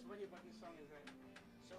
funny about this song is that so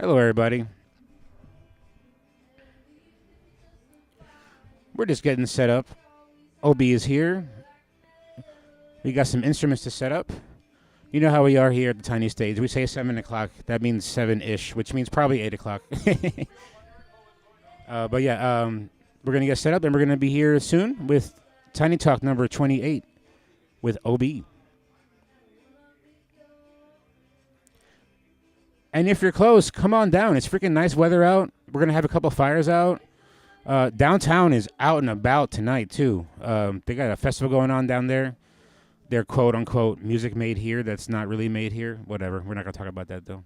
Hello, everybody. We're just getting set up. OB is here. We got some instruments to set up. You know how we are here at the Tiny Stage. We say 7 o'clock. That means 7 ish, which means probably 8 o'clock. But yeah, we're going to get set up and we're going to be here soon with Tiny Talk number 28 with OB. And if you're close, come on down. It's freaking nice weather out. We're going to have a couple fires out. Downtown is out and about tonight, too. They got a festival going on down there. They're quote unquote music made here that's not really made here. Whatever. We're not going to talk about that, though.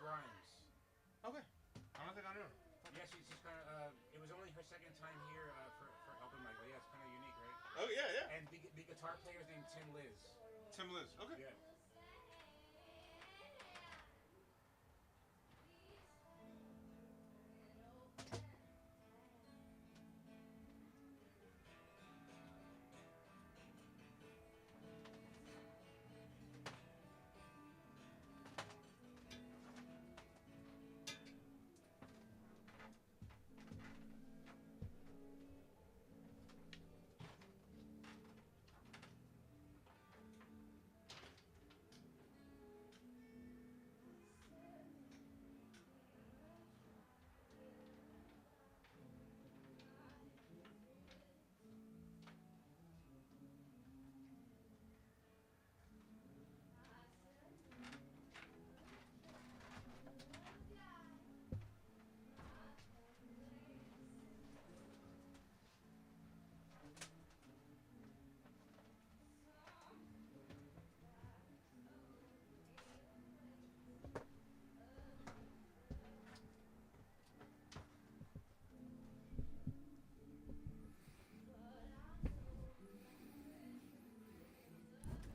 Rhymes. Okay. I don't think I knew. Yeah, she's kind of. It was only her second time here for helping Mike. But yeah, it's kind of unique, right? Oh yeah, yeah. And the guitar player is named Tim Liz. Tim Liz. Okay. Yeah.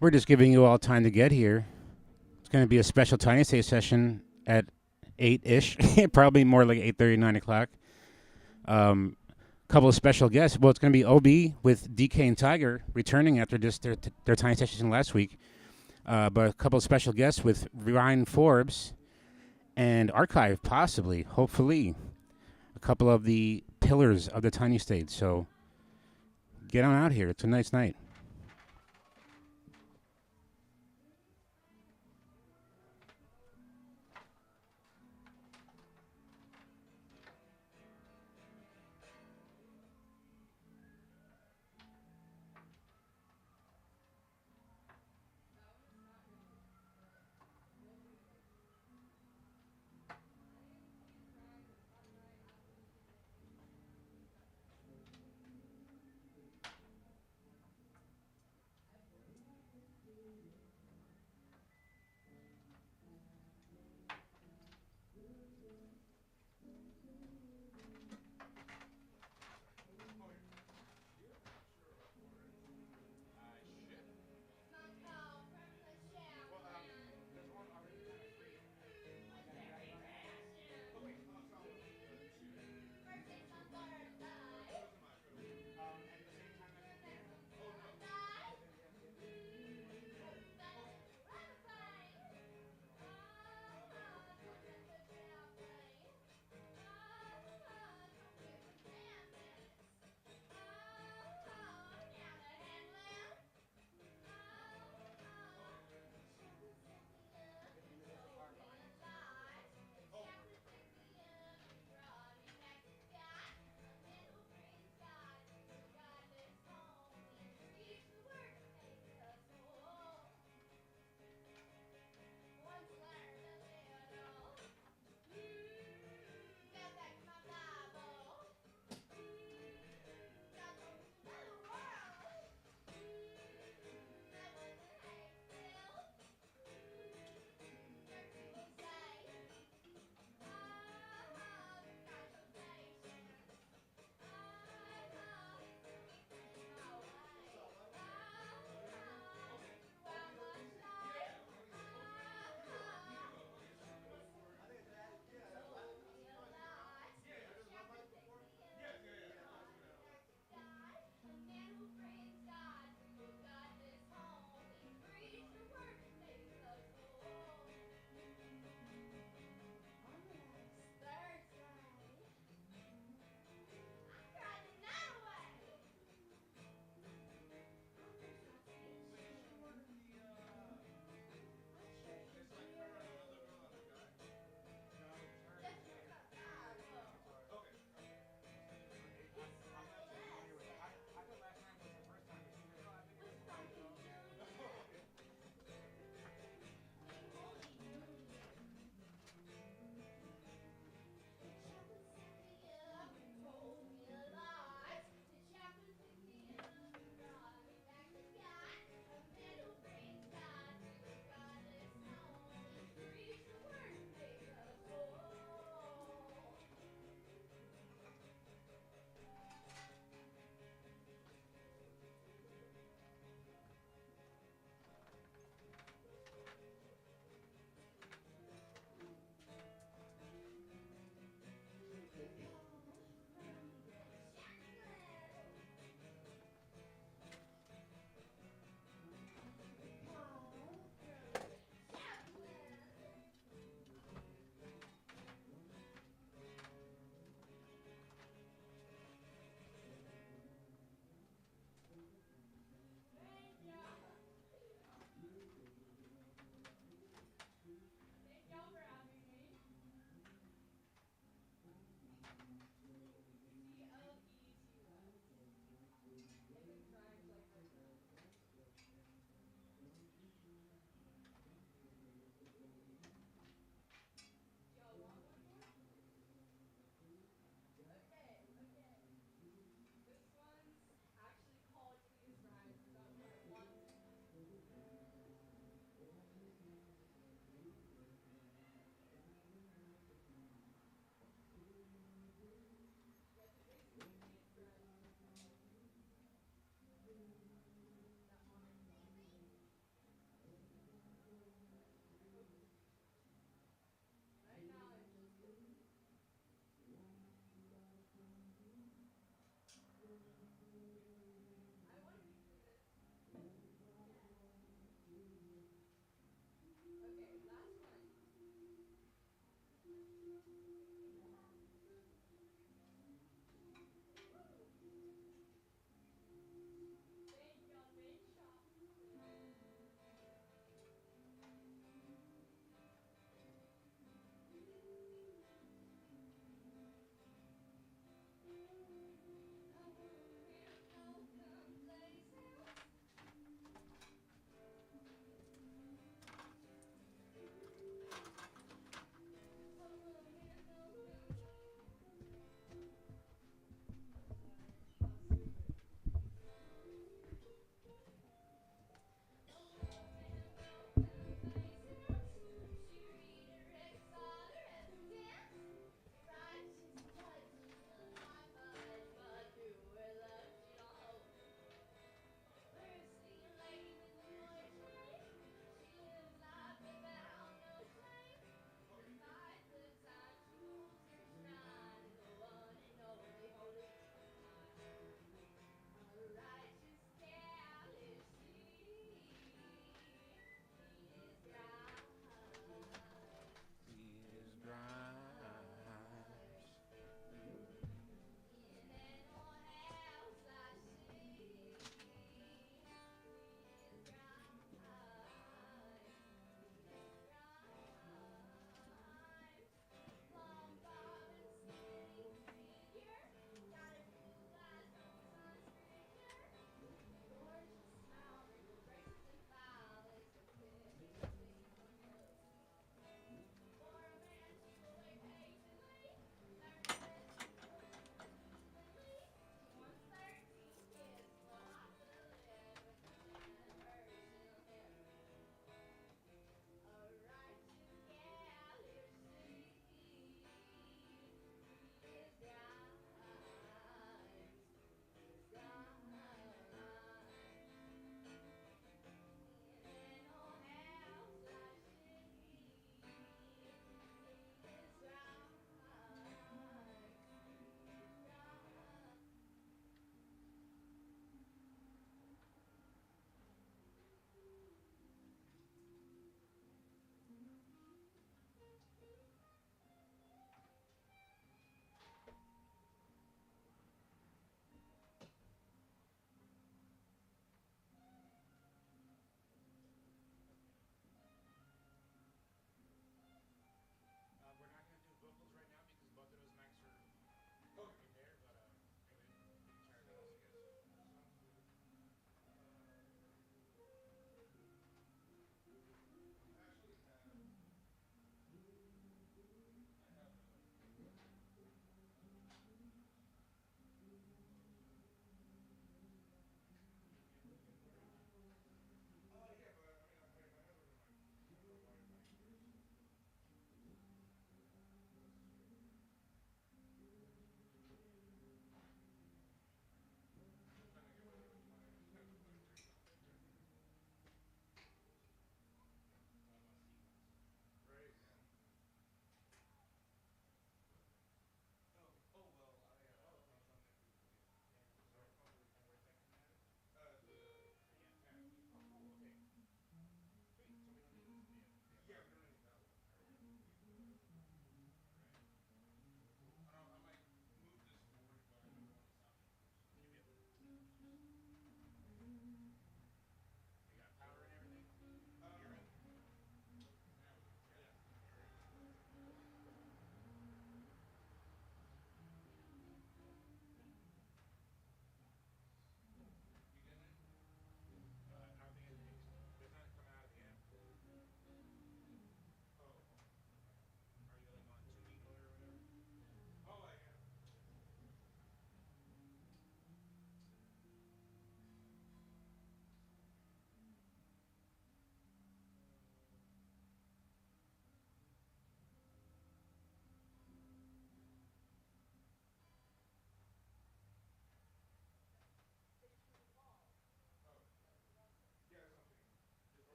We're just giving you all time to get here. It's going to be a special Tiny Stay session at 8-ish. Probably more like 8:30, 9 o'clock. Couple of special guests. Well, it's going to be OB with DK and Tiger returning after just their Tiny session last week. But a couple of special guests with Ryan Forbes and Archive, possibly, hopefully. A couple of the pillars of the Tiny State. So get on out here. It's a nice night.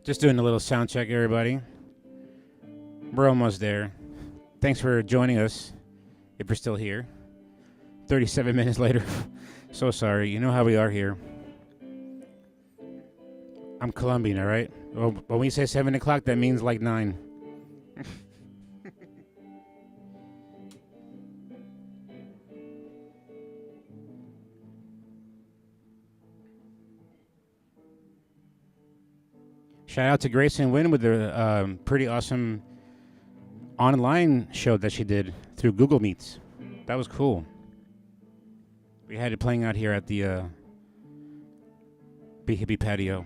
Just doing a little sound check, everybody. We're almost there. Thanks for joining us, if you're still here. 37 minutes later. So sorry. You know how we are here. I'm Colombian, all right? Well, when we say 7 o'clock, that means like 9. Shout out to Grayson Wynn with the pretty awesome online show that she did through Google Meets. That was cool. We had it playing out here at the Big Hippie patio.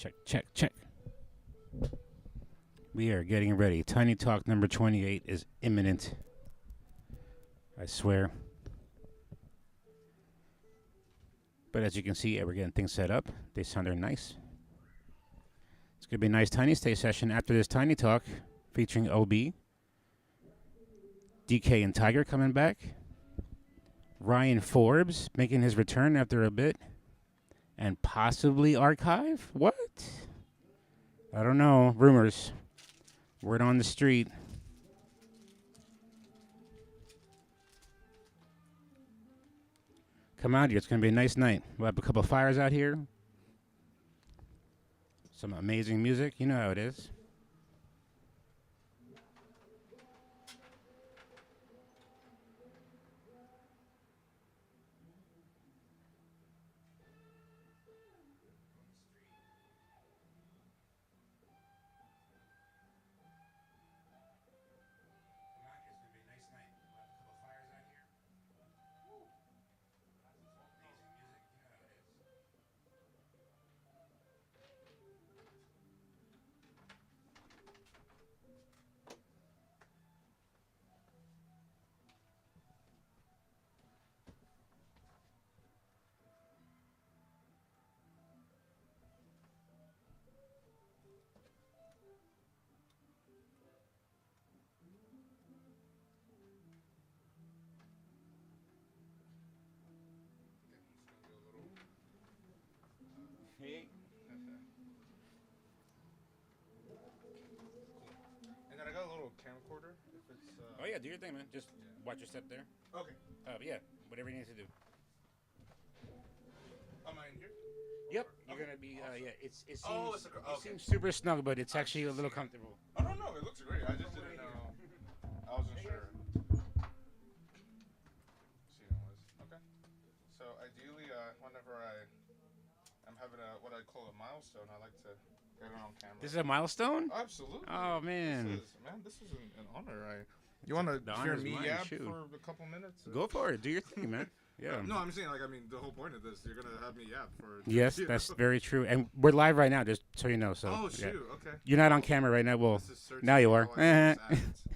Check, check, check. We are getting ready. Tiny Talk number 28 is imminent. I swear. But as you can see, we're getting things set up. They sound very nice. It's going to be a nice Tiny Stay session after this Tiny Talk featuring OB. DK and Tiger coming back. Ryan Forbes making his return after a bit. And possibly Archive? What? I don't know. Rumors. Word on the street. Come out here. It's going to be a nice night. We'll have a couple fires out here. Some amazing music. You know how it is. And then I got a little camcorder. If it's. Oh, yeah, do your thing, man. Just watch your step there. Okay. Yeah, whatever you need to do. Am I in here? Yep, you're going to be, yeah, it seems, it seems super snug, but it's actually a little comfortable. Oh, no, it looks great. I just didn't know. I wasn't sure. Okay. So ideally, whenever I'm having what I call a milestone, I like to get it on camera. This is a milestone? Absolutely. Oh, man. This is an honor. You want to hear me yap for a couple minutes? Go for it. Do your thing, man. Yeah. No, I'm saying, the whole point of this, you're going to have me yap for... Yes, that's very true. And we're live right now, just so you know. So, oh, shoot. Yeah. Okay. You're not on camera right now. Well, now you are. This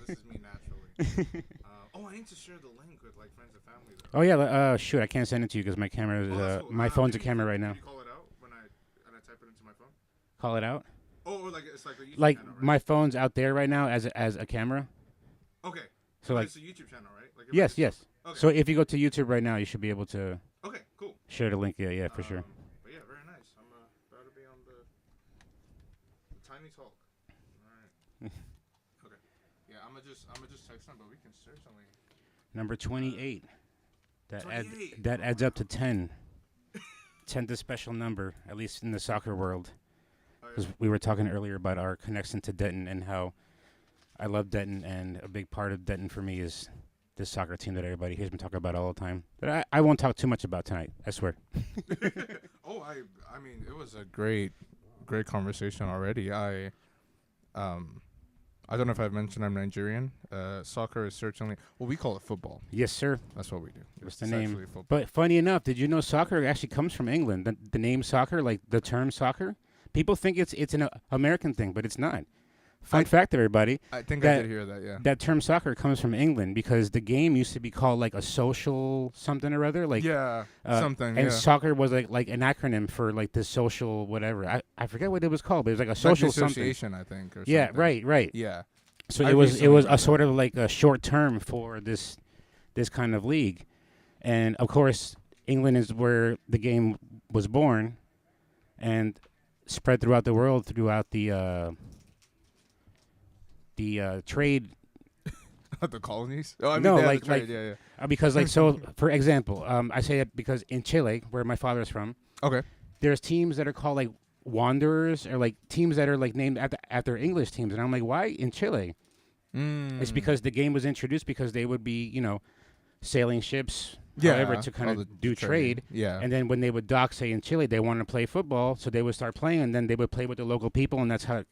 is me naturally. I need to share the link with, friends and family, though. Oh, yeah. Shoot, I can't send it to you because my camera is... Cool. My phone's a camera right now. Can you call it out when I type it into my phone? Call it out? Oh, it's like a YouTube like channel, right? my phone's out there right now as a camera. Okay. So it's a YouTube channel, right? Yes. Okay. So if you go to YouTube right now, you should be able to. Okay, cool. Share the link. Yeah, for sure. But yeah, very nice. I'm about to be on the Tiny Talk. All right. Okay. Yeah, I'm gonna just text them, but we can certainly. Number 28. 28. That adds up to 10. 10th a special number, at least in the soccer world. Because we were talking earlier about our connection to Denton and how I love Denton, and a big part of Denton for me is this soccer team that everybody hears me talk about all the time. But I won't talk too much about tonight, I swear. I mean, it was a great conversation already. I don't know if I've mentioned I'm Nigerian. Soccer is certainly, well, we call it football. Yes, sir. That's what we do. What's the name? But funny enough, did you know soccer actually comes from England? The name soccer, like the term soccer, people think it's an American thing, but it's not. Fun fact, everybody. I think I did hear that, yeah. That term soccer comes from England because the game used to be called like a social something or other. Like something, and soccer was like an acronym for like this social whatever. I forget what it was called, but it was like a social association, something. I think. Or yeah, something. right. Yeah. So it was a sort of like a short term for this kind of league. And of course, England is where the game was born and spread throughout the world throughout the trade. The colonies? Oh, I mean, no, like trade, yeah. Because so, for example, I say it because in Chile, where my father is from, okay, there's teams that are called like Wanderers or like teams that are like named after English teams, and I'm like, why in Chile? It's because the game was introduced because they would be, sailing ships, however, to kind of do trade. Yeah. And then when they would dock, say in Chile, they wanted to play football, so they would start playing, and then they would play with the local people, and that's how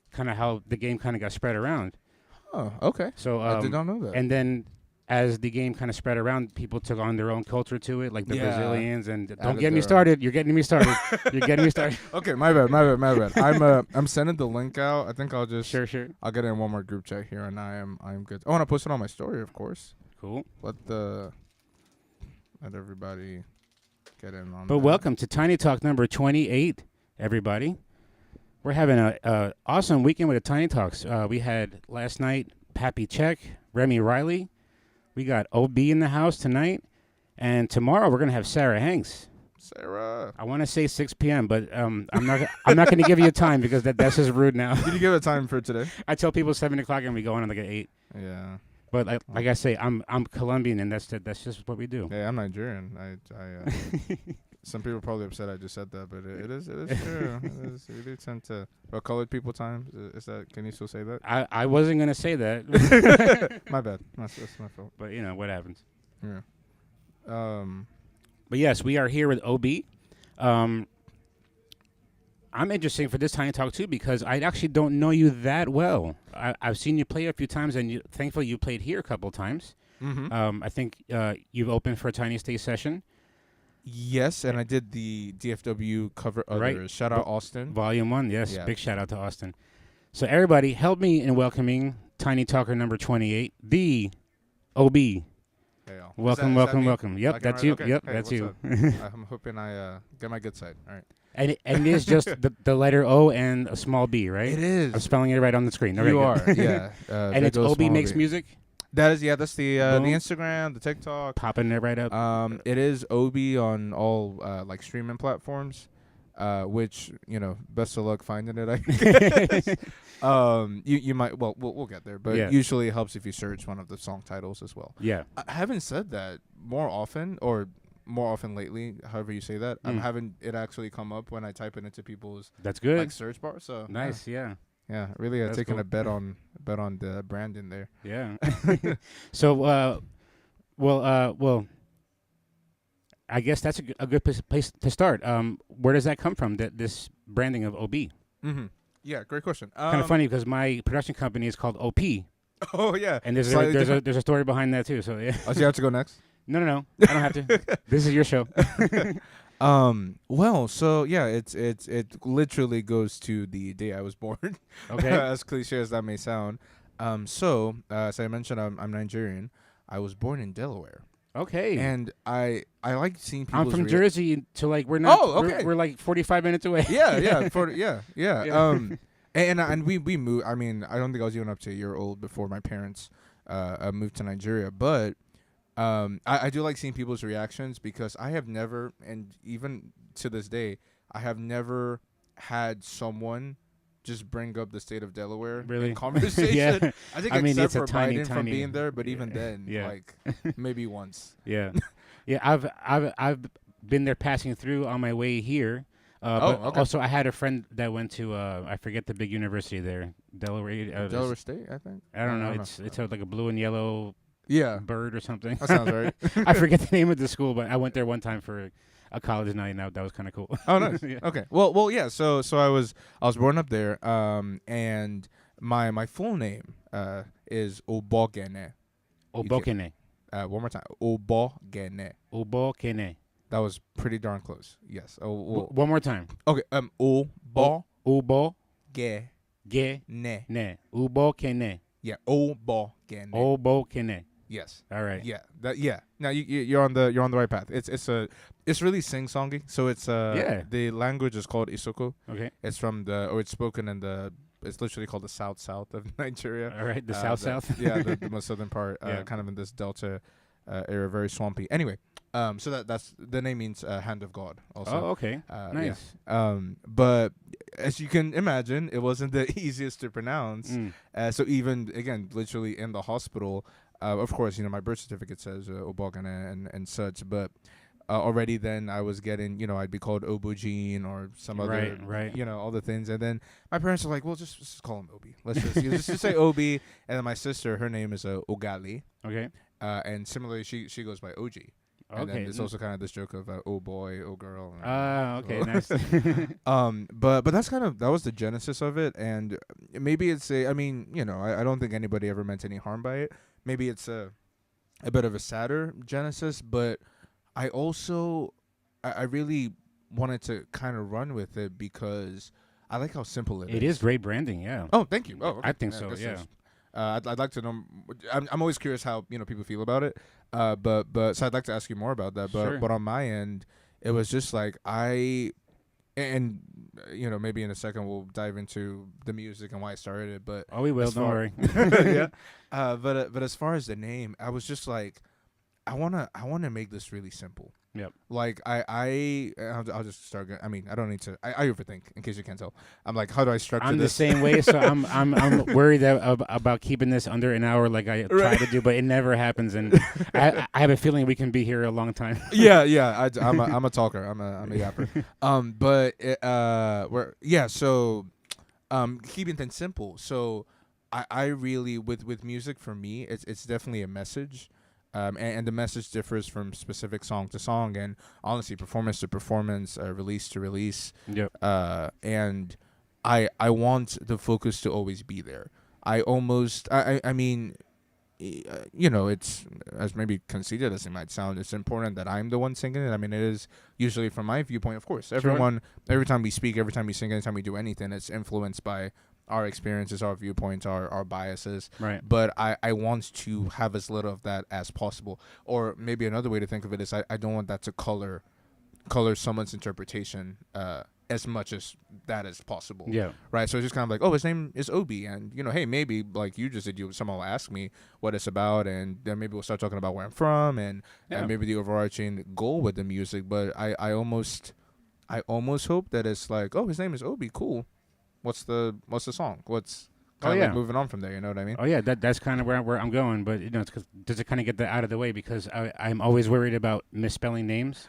the game kind of got spread around. Oh, okay. So I did not know that. And then as the game kind of spread around, people took on their own culture to it, like the Yeah. Brazilians. And don't Added get me their own. started. You're getting me started. You're getting me started. Okay, my bad. I'm sending the link out. I think I'll just Sure. I'll get in one more group chat here, and I'm good. I want to post it on my story, of course. Cool. Let everybody get in on. But that. welcome to Tiny Talk number 28, everybody. We're having a awesome weekend with the Tiny Talks. We had last night Pappy Check, Remy Riley. We got OB in the house tonight, and tomorrow we're gonna have Sarah Hanks. Sarah. I want to say 6 p.m., but I'm not going to give you a time because that's just rude now. Did you give it time for today? I tell people 7 o'clock and we go on like at 8. Yeah. But like I say, I'm Colombian and that's just what we do. Hey, I'm Nigerian. Some people are probably upset I just said that, but it is true. We do tend to. But colored people times is that? Can you still say that? I wasn't going to say that. My bad. That's my fault. But you know what happens. Yeah. But yes, we are here with OB. I'm interested for this Tiny Talk too because I actually don't know you that well. I've seen you play a few times, and thankfully you played here a couple times. Mm-hmm. I think you've opened for a Tiny Stage session. Yes, and I did the DFW cover others. Right. Shout out Austin. Volume 1, yes. Yeah. Big shout out to Austin. So everybody, help me in welcoming Tiny Talker number 28, the OB. Hey, yo. Welcome, Is that welcome, me? welcome. Yep, Like that's I'm you. right? Okay. Yep, Hey, that's what's you. I'm hoping I get my good side. All right. And it is just the letter O and a small b, right? It is. I'm spelling it right on the screen. You Okay, are. good. Yeah. And it's OB Makes Music. That is, yeah. That's the Boom. Instagram, the TikTok. Popping it right up. It is OB on all like streaming platforms. Which best of luck finding it. I guess. You might. Well, we'll get there, but Yeah. usually it helps if you search one of the song titles as well. Yeah. I haven't said that more often lately. However you say that, I'm having it actually come up when I type it into people's That's good. like search bar. So Nice, yeah. Yeah, really That's taking cool. a bet on the brand in there. Yeah. So, well, I guess that's a good place to start. Where does that come from? This branding of OB? Mm-hmm. Yeah, great question. Kind of funny because my production company is called OP, Oh yeah, and there's Slightly different. a story behind that too. So yeah. Oh, so you have to go next. No, I don't have to. This is your show. Well, so yeah, it literally goes to the day I was born. Okay. As cliche as that may sound. So as I mentioned, I'm Nigerian. I was born in Delaware, Okay. and I like seeing people. I'm from Jersey, so like we're not. Oh, okay. We're like 45 minutes away. Yeah. Yeah. And we moved. I mean, I don't think I was even up to a year old before my parents moved to Nigeria, but. I do like seeing people's reactions because I have never, and even to this day, I have never had someone just bring up the state of Delaware Really? in conversation. Yeah. I think I mean, except it's a for tiny, Biden from tiny- being there, but even then, Yeah. like maybe once. Yeah. I've been there passing through on my way here. But okay. also I had a friend that went to I forget the big university there, Delaware. Delaware State, I think. I don't know. It's like a blue and yellow Yeah, bird or something. that sounds right. I forget the name of the school, but I went there one time for a college night, and that was kind of cool. Oh, nice. Yeah. Okay. Well, yeah. So I was born up there. And my full name is Obogene. Obokene. One more time. Obogene. Obokene. That was pretty darn close. Yes. One more time. Okay. Obogene. Ubogene. Ubokene. Yeah. Obogene. Obokene. Yes. All right. Yeah. Yeah. Now you're on the right path. It's really sing-songy. So it's the language is called Isoko. Okay. It's it's spoken in it's literally called the south of Nigeria. All right. The south. Yeah, the most southern part, Yeah. kind of in this delta area, very swampy. Anyway, so that's the name means hand of God. Also, Oh, okay. Nice. Yeah. But as you can imagine, it wasn't the easiest to pronounce. So even again, literally in the hospital, of course, my birth certificate says Obogane and such, but. Already then I was getting, I'd be called Obogene or some other, Right. all the things. And then my parents are like, well, just call him Obi. Let's just say Obi. And then my sister, her name is Ogali. Okay. And similarly, she goes by OG. And then Okay. it's also kind of this joke of oh boy, oh girl. Okay. Nice. But that was the genesis of it. And maybe it's I don't think anybody ever meant any harm by it. Maybe it's a bit of a sadder Genesis, but I also I really wanted to kind of run with it because I like how simple it is. It is great branding, yeah. Oh, thank you. Oh, okay. I think so, this yeah. is- I'd like to know. I'm always curious how people feel about it. But so I'd like to ask you more about that. But Sure. but on my end, it was just like and maybe in a second we'll dive into the music and why I started it. But Oh, we will. as Don't far- worry. yeah. But as far as the name, I was just like, I wanna make this really simple. Yep. Like I'll just start. I mean, I don't need to. I overthink in case you can't tell. I'm like, how do I structure I'm the this? same way, so I'm worried about keeping this under an hour, like I try to do, but it never happens, and I have a feeling we can be here a long time. yeah. I'm a talker. I'm a yapper. So, keeping things simple. So, I really with music for me, it's definitely a message. And the message differs from specific song to song, and honestly, performance to performance, release to release. Yep. And I want the focus to always be there. I mean, it's as maybe conceited as it might sound. It's important that I'm the one singing it. I mean, it is usually from my viewpoint, of course. Every time we speak, every time we sing, anytime we do anything, it's influenced by our experiences, our viewpoints, our biases. Right. But I want to have as little of that as possible. Or maybe another way to think of it is I don't want that to color someone's interpretation as much as that is possible. Yeah. Right. So it's just kind of like, oh, his name is Obi, and hey, maybe like you just did, someone will ask me what it's about, and then maybe we'll start talking about where I'm from, and maybe the overarching goal with the music. But I almost hope that it's like, oh, his name is Obi, cool. What's the song? What's kind of like moving on from there? You know what I mean? Oh yeah, that's kind of where I'm going. But it's does it kind of get that out of the way, because I'm always worried about misspelling names,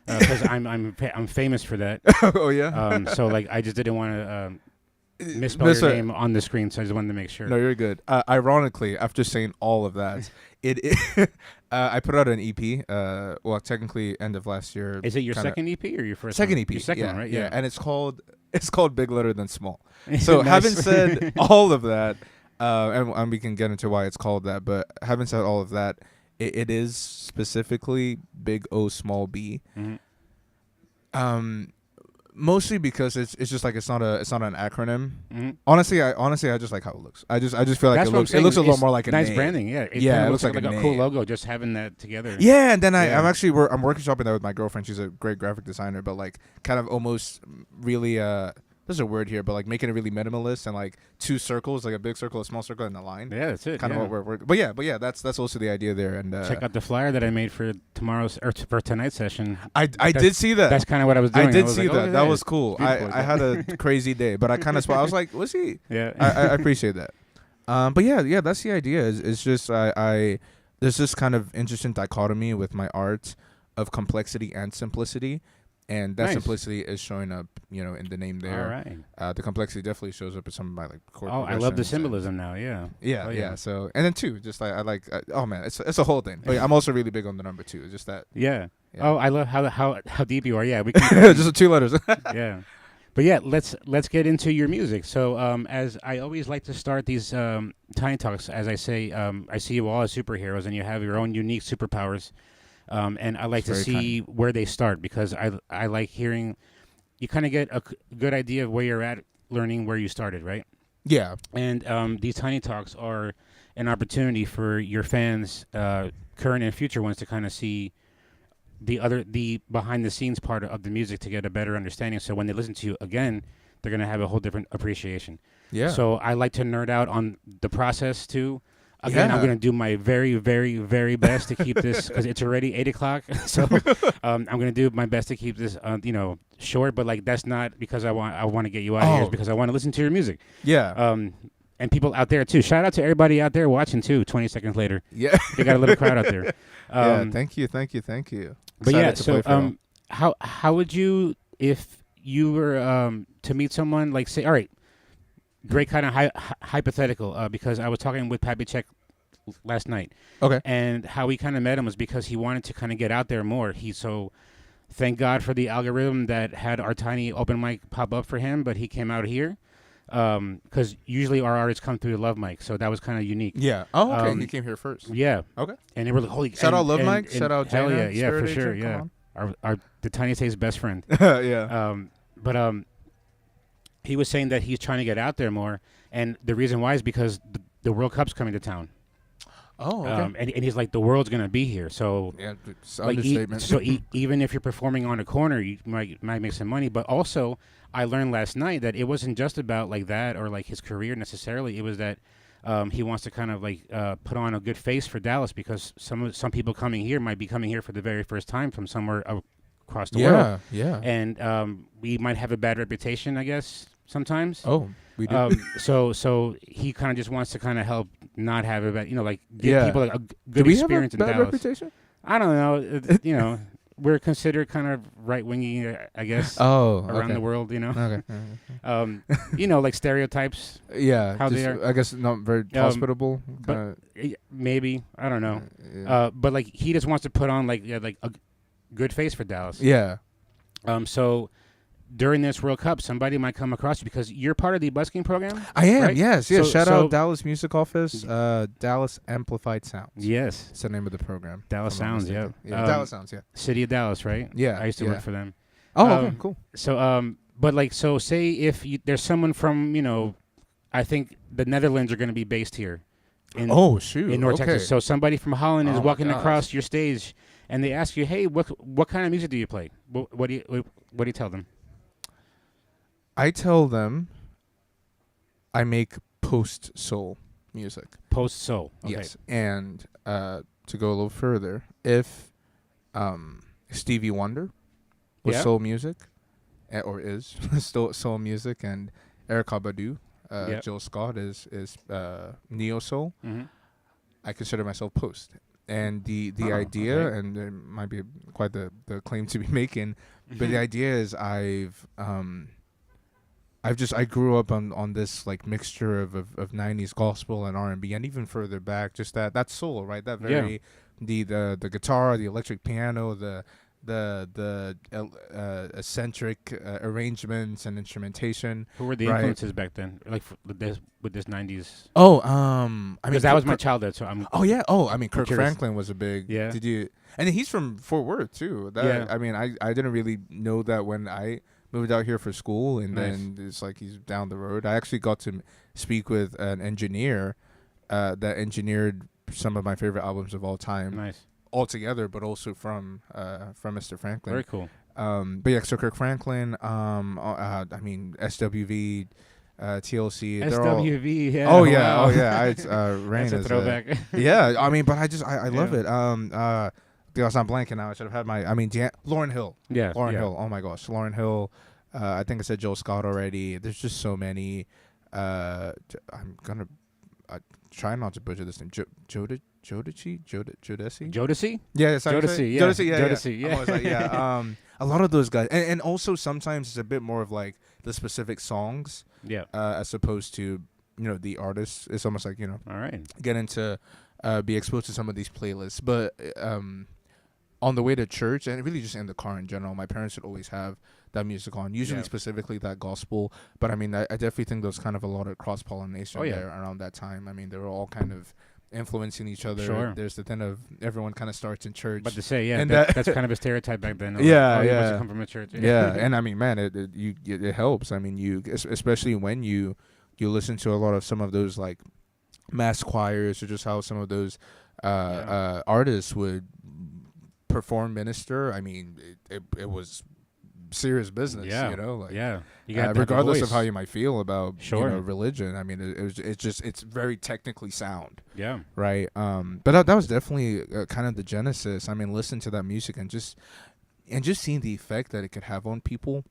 because I'm famous for that. Oh yeah. So like I just didn't want to misspell your name on the screen, so I just wanted to make sure. No, you're good. Ironically, after saying all of that, I put out an EP. Well, technically, end of last year. Is it your second EP or your first? Second one? EP. Your second one, right? Yeah, and it's called Big Letter Than Small. So Nice. having said all of that, and we can get into why it's called that, but having said all of that, it is specifically Big O Small B. Mm-hmm. Mostly because it's just like it's not an acronym. Mm-hmm. Honestly, I just like how it looks. I just feel like That's it what I'm looks saying. a lot It's more like a nice name. branding. Yeah, it Yeah, kinda it looks looks like like a a cool name. logo. Just having that together. Yeah, and then Yeah. I'm actually I'm working shopping there with my girlfriend. She's a great graphic designer, but like kind of almost really there's a word here, but like making it really minimalist and like two circles, like a big circle, a small circle, and a line. Yeah, that's it. Kind of what we're but yeah, that's also the idea there. And check out the flyer that I made for for tonight's session. I did see that. That's kind of what I was doing. I did was see like, that. oh, That yeah, was cool. beautiful. I had a crazy day, but I kind of I was like, was he? Yeah. I appreciate that. But yeah, that's the idea. Is just I there's this kind of interesting dichotomy with my art of complexity and simplicity, and that Nice. simplicity is showing up, in the name there. All right. The complexity definitely shows up in some of my like chord Oh, I love the progressions and- symbolism now. Yeah. Yeah, Oh, yeah. So and then two, just like I like. Oh man, it's a whole thing. But I'm also really big on the number two. It's just that. Yeah. Yeah. Oh, I love how deep you are. Yeah, we can. just the two letters. Yeah. But yeah, let's get into your music. So, as I always like to start these Tiny Talks, as I say, I see you all as superheroes, and you have your own unique superpowers. And I like to That's very see where they start, because I like hearing. You kind of get a good idea of where you're at, learning where you started, right? Yeah. And these Tiny Talks are an opportunity for your fans, current and future ones, to kind of see the behind the scenes part of the music, to get a better understanding. So when they listen to you again, they're going to have a whole different appreciation. Yeah. So I like to nerd out on the process too. Again, I'm Yeah. going to do my very, very, very best to keep this, because it's already 8 o'clock. So I'm going to do my best to keep this, short. But like, that's not because I want to get you out of here. It's because I want to listen to your music. Yeah. And people out there too. Shout out to everybody out there watching too. 20 seconds later, Yeah. they got a little crowd out there. Yeah. Thank you. But yeah, Excited to play so for y'all. how would you, if you were to meet someone, like, say, all right, great kind of hypothetical, because I was talking with Pappy Check last night. Okay. And how we kind of met him was because he wanted to kind of get out there more. Thank God for the algorithm that had our tiny open mic pop up for him, but he came out here. because usually our artists come through the Love Mic, so that was kind of unique. Yeah. Oh, okay. He Um, came here first. Yeah, Okay. and they were like, holy. Shout out Love and, Mike. and Shout out hell Jana, yeah, for Spirit sure, Agent, yeah. come Our the Tiny Tate's best friend. Yeah. But he was saying that he's trying to get out there more, and the reason why is because the World Cup's coming to town. Oh, okay. And he's like, the world's gonna be here, so Yeah, it's like, understatement. even if you're performing on a corner, you might make some money. But also, I learned last night that it wasn't just about like that or like his career necessarily. It was that he wants to kind of like put on a good face for Dallas, because some people coming here might be coming here for the very first time from somewhere across the world, yeah. and we might have a bad reputation, I guess, sometimes. Oh, we do. So he kind of just wants to kind of help not have a bad, like give Yeah. people like a do good we have a experience in bad Dallas. reputation? I don't know. We're considered kind of right wingy, I guess, Oh, around okay. the world. Okay. Like stereotypes. Yeah, How they just, are. I guess not very hospitable. but maybe, I don't know. Yeah. But like he just wants to put on like a good face for Dallas. Yeah. So during this World Cup, somebody might come across you because you're part of the busking program. I am, right? yes. So- Shout so- out Dallas Music Office, Dallas Amplified Sounds. Yes, It's the name of the program. Dallas if I'm not Sounds. Yeah, mistaken. Dallas Sounds, yeah. City of Dallas, right? Yeah. I used to yeah. work for them. Oh, okay, Um, cool. So, but like, so say if there's someone from, I think the Netherlands are going to be based here. Oh, shoot. In North okay. Texas. So somebody from Holland is Oh my walking gosh. across your stage, and they ask you, "Hey, what kind of music do you play? What do you tell them?" I tell them I make post-soul music. Post soul. Okay. Yes. And to go a little further, if Stevie Wonder was Yeah. soul music, or is still soul music, and Erykah Badu, Yep. Jill Scott is neo soul, Mm-hmm. I consider myself post. And the Oh, idea, okay. and it might be quite the claim to be making, but the idea is I grew up on this like mixture of 90s gospel and R&B, and even further back, just that soul, right? That very the guitar, the electric piano, the eccentric arrangements and instrumentation. Who were the Right. influences back then? Like with this '90s. Oh, I mean Because that was my childhood. So I'm. Oh yeah. Oh, I mean, Kirk curious. Franklin was a big. Yeah. Did you? And he's from Fort Worth too. That, Yeah. I mean, I didn't really know that when I moved out here for school, and Nice. then it's like he's down the road. I actually got to speak with an engineer that engineered some of my favorite albums of all time Nice. altogether, but also from Mr. Franklin. Very cool. But yeah, so Kirk Franklin. I mean TLC. They're all. SWV. Yeah. Oh yeah, wow. oh yeah. It's Rain That's a is throwback. yeah, I mean, but I love Yeah. it. Because I'm blanking now. I should have had my. I mean, Lauryn Hill. Yeah. Lauryn yeah. Hill. Oh my gosh, Lauryn Hill. I think I said Joel Scott already. There's just so many. I'm gonna try not to butcher this name. Jodeci. Jodeci. Yeah, that's how you say it? Jodeci, yeah. Jodeci, yeah, Jodeci, yeah. yeah. I'm always like, yeah. A lot of those guys, and also sometimes it's a bit more of like the specific songs, Yeah. as opposed to the artists. It's almost like All right. get into be exposed to some of these playlists, but on the way to church and really just in the car in general, my parents would always have that music on, usually Yeah. specifically that gospel. But I mean, I definitely think there's kind of a lot of cross pollination Oh, yeah. there around that time. I mean, they were all kind of influencing each other. Sure. There's the thing of everyone kind of starts in church. But to say, yeah, And that's kind of a stereotype back then. Yeah, You must yeah. have come from a church. Yeah, and I mean, man, it helps. I mean, especially when you listen to a lot of some of those like mass choirs, or just how some of those artists would perform, minister. I mean, it was serious business. Yeah. like Yeah. You got regardless of how you might feel about Sure. religion. I mean, it's very technically sound. Yeah. Right. But that was definitely kind of the genesis. I mean, listen to that music and just seeing the effect that it could have on people.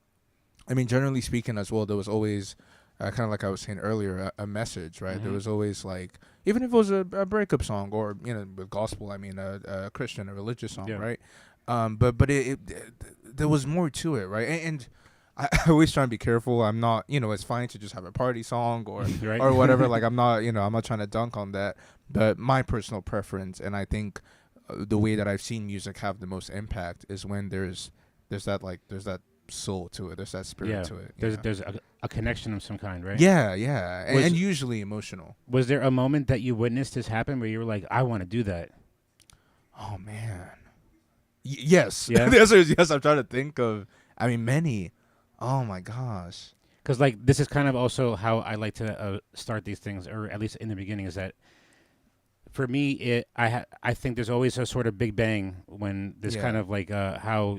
I mean, generally speaking as well, there was always kind of like I was saying earlier, a message, right? Mm-hmm. There was always like, even if it was a breakup song, or with gospel, I mean, a Christian, a religious song, Yeah. right? But it there was more to it, right? And I always try and be careful. I'm not, it's fine to just have a party song or Right. or whatever. Like I'm not trying to dunk on that. But my personal preference, and I think the way that I've seen music have the most impact is when there's that soul to it. There's that spirit Yeah. to it. There's a connection of some kind, right? Yeah, yeah, and, Was- and usually emotional. Was there a moment that you witnessed this happen where you were like, I want to do that? Oh man. Yes. Yeah? The answer is yes. I'm trying to think of. I mean, many. Oh my gosh. Because like this is kind of also how I like to start these things, or at least in the beginning, is that for me, I think there's always a sort of big bang when this Yeah. kind of like how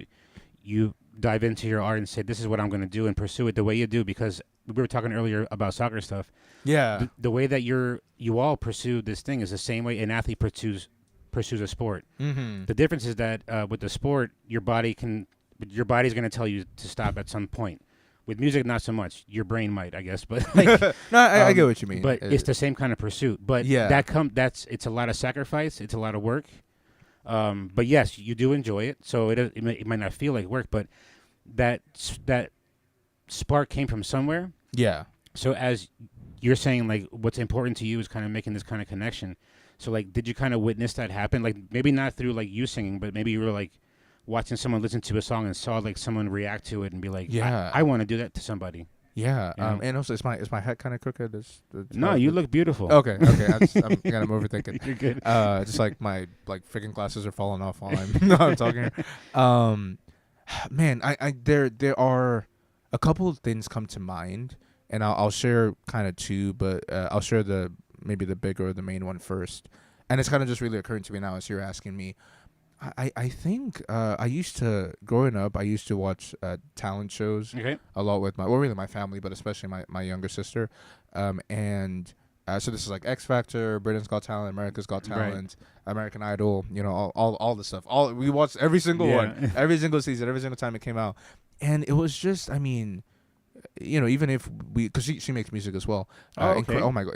you dive into your art and say, this is what I'm going to do and pursue it the way you do. Because we were talking earlier about soccer stuff. Yeah. The way that you all pursue this thing is the same way an athlete pursues a sport. Mm-hmm. The difference is that with the sport, your body's going to tell you to stop at some point. With music, not so much. Your brain might, I guess, but like, No, I get what you mean. but it's the same kind of pursuit. But Yeah. it's a lot of sacrifice. It's a lot of work. But yes, you do enjoy it. So it might not feel like work, but that spark came from somewhere. yeah. So as you're saying, like, what's important to you is kind of making this kind of connection. So like, did you kind of witness that happen? Like maybe not through like you singing, but maybe you were like watching someone listen to a song and saw like someone react to it and be like, Yeah. I want to do that to somebody. Yeah. You know? And also, is my hat kind of crooked? No, you look beautiful. Okay. Okay. I'm overthinking. You're good. Just like my freaking glasses are falling off while I'm talking. Man, there are a couple of things come to mind, and I'll share kind of two, but I'll share maybe the bigger or the main one first. And it's kind of just really occurring to me now as you're asking me. I think growing up, I used to watch talent shows Okay. a lot with my family, but especially my younger sister. So this is like X Factor, Britain's Got Talent, America's Got Right. Talent, American Idol, all the stuff. We watched every single Yeah. one, every single season, every single time it came out. And it was just, I mean, even if because she makes music as well. Oh, okay. Oh my God,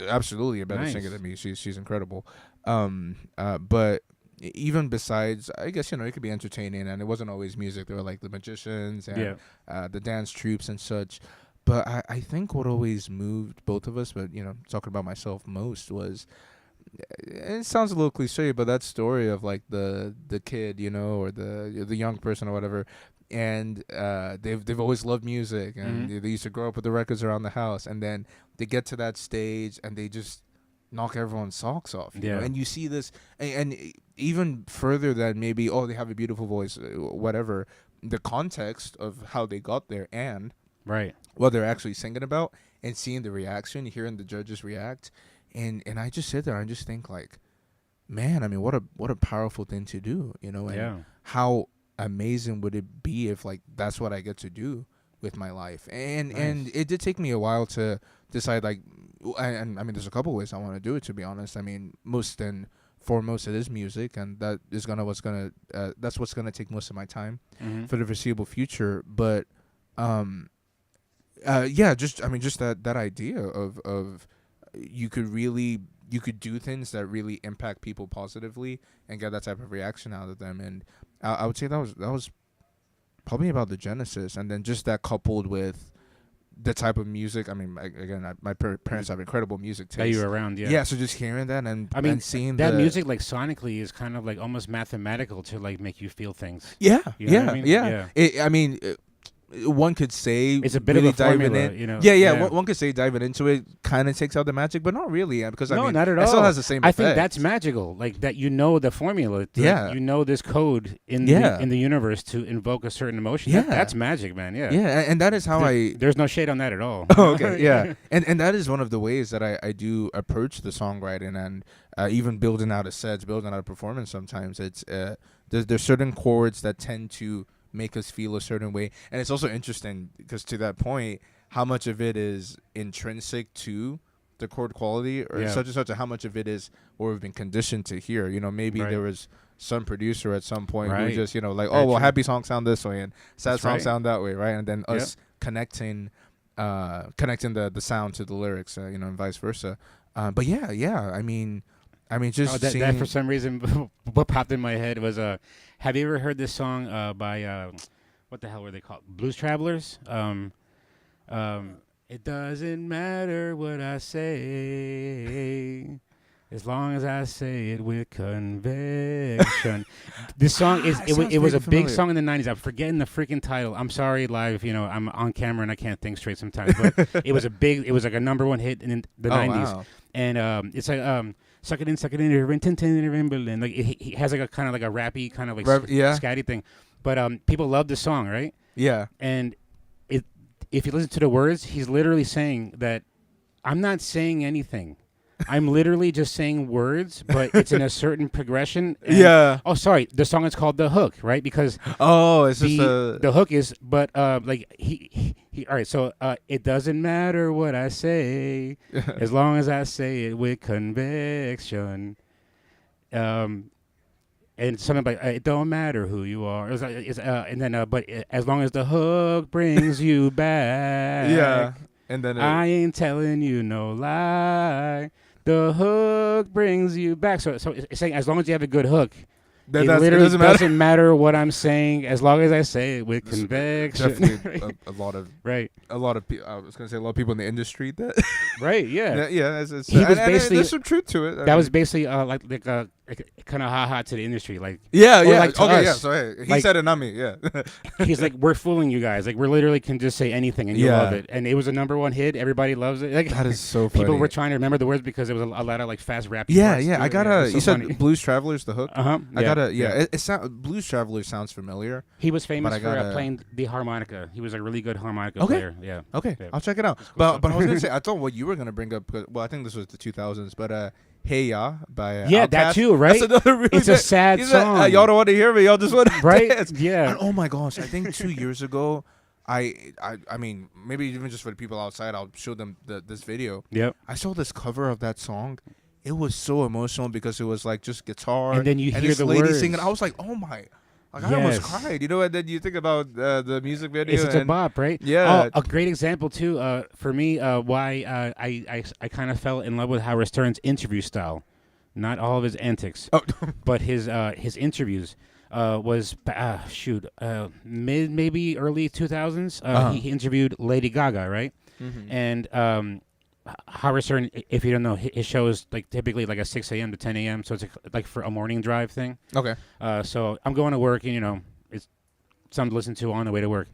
absolutely a better Nice. singer than me. She's incredible. But even besides, I guess, it could be entertaining, and it wasn't always music. There were like the magicians and the dance troops and such. But I think what always moved both of us, but talking about myself most, was, it sounds a little cliche, but that story of like the kid, or the young person or whatever, and they've always loved music, and they used to grow up with the records around the house, and then they get to that stage and they just knock everyone's socks off. You know? And you see this, and even further than maybe, they have a beautiful voice, whatever, the context of how they got there and Right. what they're actually singing about, and seeing the reaction, hearing the judges react, and I just sit there and just think like, man, I mean, what a powerful thing to do, and how amazing would it be if like that's what I get to do with my life. And it did take me a while to decide, like, and I mean, there's a couple ways I want to do it, to be honest. I mean, most and foremost, it is music, and that's what's gonna take most of my time for the foreseeable future. But just that idea of you could do things that really impact people positively and get that type of reaction out of them. And I would say that was probably about the genesis, and then just that coupled with the type of music. I mean, my parents have incredible music taste. That you were around, yeah. Yeah, so just hearing that and seeing that music, like sonically, is kind of like almost mathematical to like make you feel things. Yeah, You know what I mean? Yeah. One could say It's a bit really of a formula, diving in. One could say diving into it kind of takes out the magic, but not really, because No, I mean, not at it still all. has the same I effect. think that's magical, like that the formula. Yeah. You know this code in the universe to invoke a certain emotion. Yeah. That's magic, man. Yeah. Yeah, and that is how There's no shade on that at all. Oh, okay, yeah, and that is one of the ways that I do approach the songwriting, and even building out a set, building out a performance. Sometimes it's there's certain chords that tend to make us feel a certain way, and it's also interesting because, to that point, how much of it is intrinsic to the chord quality, or such and such, and how much of it is what we've been conditioned to hear. Maybe there was some producer at some point who just happy songs sound this way and sad songs sound that way, right? And then us connecting the sound to the lyrics, and vice versa. But yeah, I mean, just that for some reason, what popped in my head was have you ever heard this song by what the hell were they called? Blues Travelers. It doesn't matter what I say. As long as I say it with conviction. This song is It it, sounds it was a vaguely big familiar. song in the 90s. I'm forgetting the freaking title. I'm sorry, live. I'm on camera and I can't think straight sometimes. But it was like a number one hit in the 90s. Wow. And it's like suck it in, Timberland. Like he has like a kind of like a rappy kind of like Yeah. scatty thing. But people love the song, right? Yeah. And if you listen to the words, he's literally saying that I'm not saying anything. I'm literally just saying words, but it's in a certain progression. And, Yeah. Oh, sorry. The song is called "The Hook," right? Because Oh, it's just a. the hook is, but like he. All right, so it doesn't matter what I say, as long as I say it with conviction. And something like it don't matter who you are. But as long as the hook brings you back, Yeah. And then I ain't telling you no lie. The hook brings you back. So it's saying as long as you have a good hook, it literally doesn't matter what I'm saying as long as I say it with conviction. Definitely a lot of Right. a lot of people. I was gonna say a lot of people in the industry that. Right. Yeah. Yeah. It's, He was and basically- there's some truth to it. That was basically like kind of ha to the industry. Like Yeah. or Yeah. like to Okay. us. Yeah. So hey, he Like- said it, not me. Yeah. he's like, we're fooling you guys. Like we literally can just say anything and you Yeah. love it. And it was a number one hit. Everybody loves it. Like That is so funny. people were trying to remember the words because there was a lot of like fast rap. Yeah. Yeah. I gotta. You said funny. Blues Travelers, the hook. I Yeah, gotta. Yeah. It sound Blues Travelers sounds familiar. He was famous I for gotta- playing the harmonica. He was a really good harmonica Okay. player. Yeah. Okay, Yeah. I'll check it out. cool But stuff. but I was gonna say I thought what you were gonna bring up. Well, I think this was the 2000s. But Hey Ya by Yeah, that Outkast. too, right? That's another really. It's a sad He said, song. y'all don't want to hear me. Y'all just want to Right? dance. Yeah. And oh my gosh, I think 2 years ago, I mean maybe even just for the people outside, I'll show them this video. Yep. I saw this cover of that song. It was so emotional because it was like just guitar And then you hear this the lady words. singing. I was like, oh my. Like I almost Yes. cried, and then you think about the music video. It's such a and bop, right? Yeah. Oh, a great example too. For me, why I kind of fell in love with Howard Stern's interview style, not all of his antics, Oh. but his interviews. Was mid maybe early 2000s. He interviewed Lady Gaga, right? Mhm. And Howard Stern, if you don't know, his show is like typically like a 6 a.m. to 10 a.m. So it's like for a morning drive thing. Okay. So I'm going to work, and it's something to listen to on the way to work.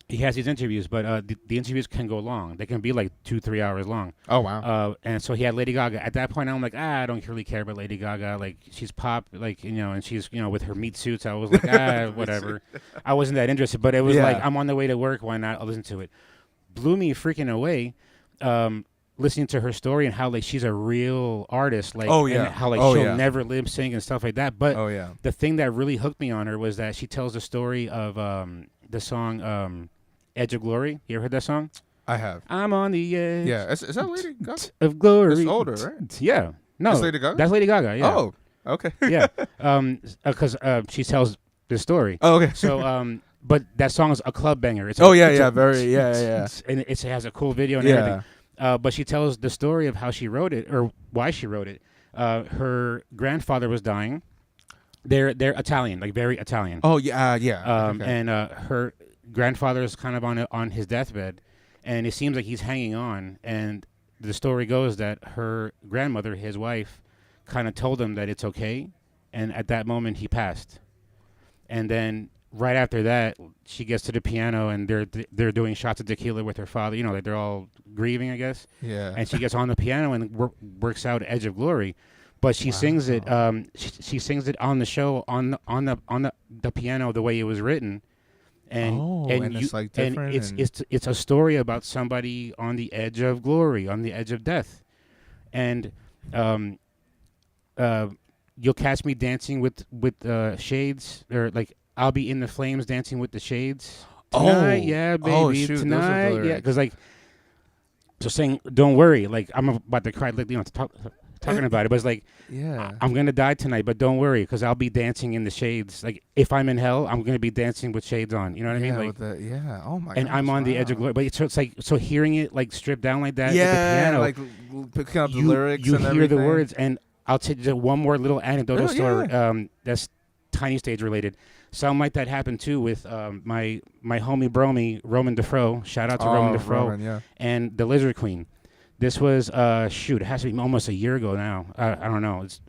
He has these interviews, but the interviews can go long. They can be like 2-3 hours long. Oh wow. And so he had Lady Gaga. At that point, I'm like, I don't really care about Lady Gaga. Like she's pop, like and she's with her meat suits. I was like, whatever. I wasn't that interested, but it was Yeah. like I'm on the way to work. Why not? I'll listen to it. Blew me freaking away. Listening to her story and how like she's a real artist, like Oh, yeah. and how like Oh, she'll yeah. never lip sync and stuff like that. But Oh yeah. the thing that really hooked me on her was that she tells the story of the song Edge of Glory. You ever heard that song? I have. I'm on the edge Yeah. Is that Lady Gaga? of glory. It's older, right? Yeah. No. It's Lady Gaga? That's Lady Gaga, yeah. Oh. Okay. Yeah. Because she tells the story. Oh okay. So, but that song is a club banger. It's Oh, a, yeah, it's yeah, a- very- yeah. And it has a cool video and Yeah. everything. But she tells the story of how she wrote it or why she wrote it. Her grandfather was dying. They're Italian, like very Italian. Oh yeah. Yeah. Okay. And her grandfather is kind of on his deathbed, and it seems like he's hanging on. And the story goes that her grandmother, his wife, kind of told him that it's okay, and at that moment he passed. And then right after that, she gets to the piano, and they're doing shots of tequila with her father. Like they're all grieving, I guess. Yeah. And she gets on the piano and works out Edge of Glory, but she sings it. She sings it on the show on the piano the way it was written, and it's like different. it's a story about somebody on the edge of glory, on the edge of death, and you'll catch me dancing with shades, or like I'll be in the flames dancing with the shades tonight. Yeah, baby, Oh, shoot, those are the tonight. Yeah, lyrics. because like. So saying, don't worry, like I'm about to cry, like talking about it, but it's like, yeah. I'm gonna die tonight, but don't worry, because I'll be dancing in the shades. Like if I'm in hell, I'm gonna be dancing with shades on. You know what I mean? Like, Yeah. Oh my. and I'm on the edge of glory. But it's like hearing it like stripped down like that. Yeah. with the piano, Like picking up the you lyrics. you and hear everything. the words, and I'll tell you one more little anecdotal Oh, story. That's Tiny Stage related. Something like that happened too with my homie Bromy, Roman DeFro. Shout out to Roman DeFro Roman, yeah. and the Lizard Queen. This was it has to be almost a year ago now. I don't know. It's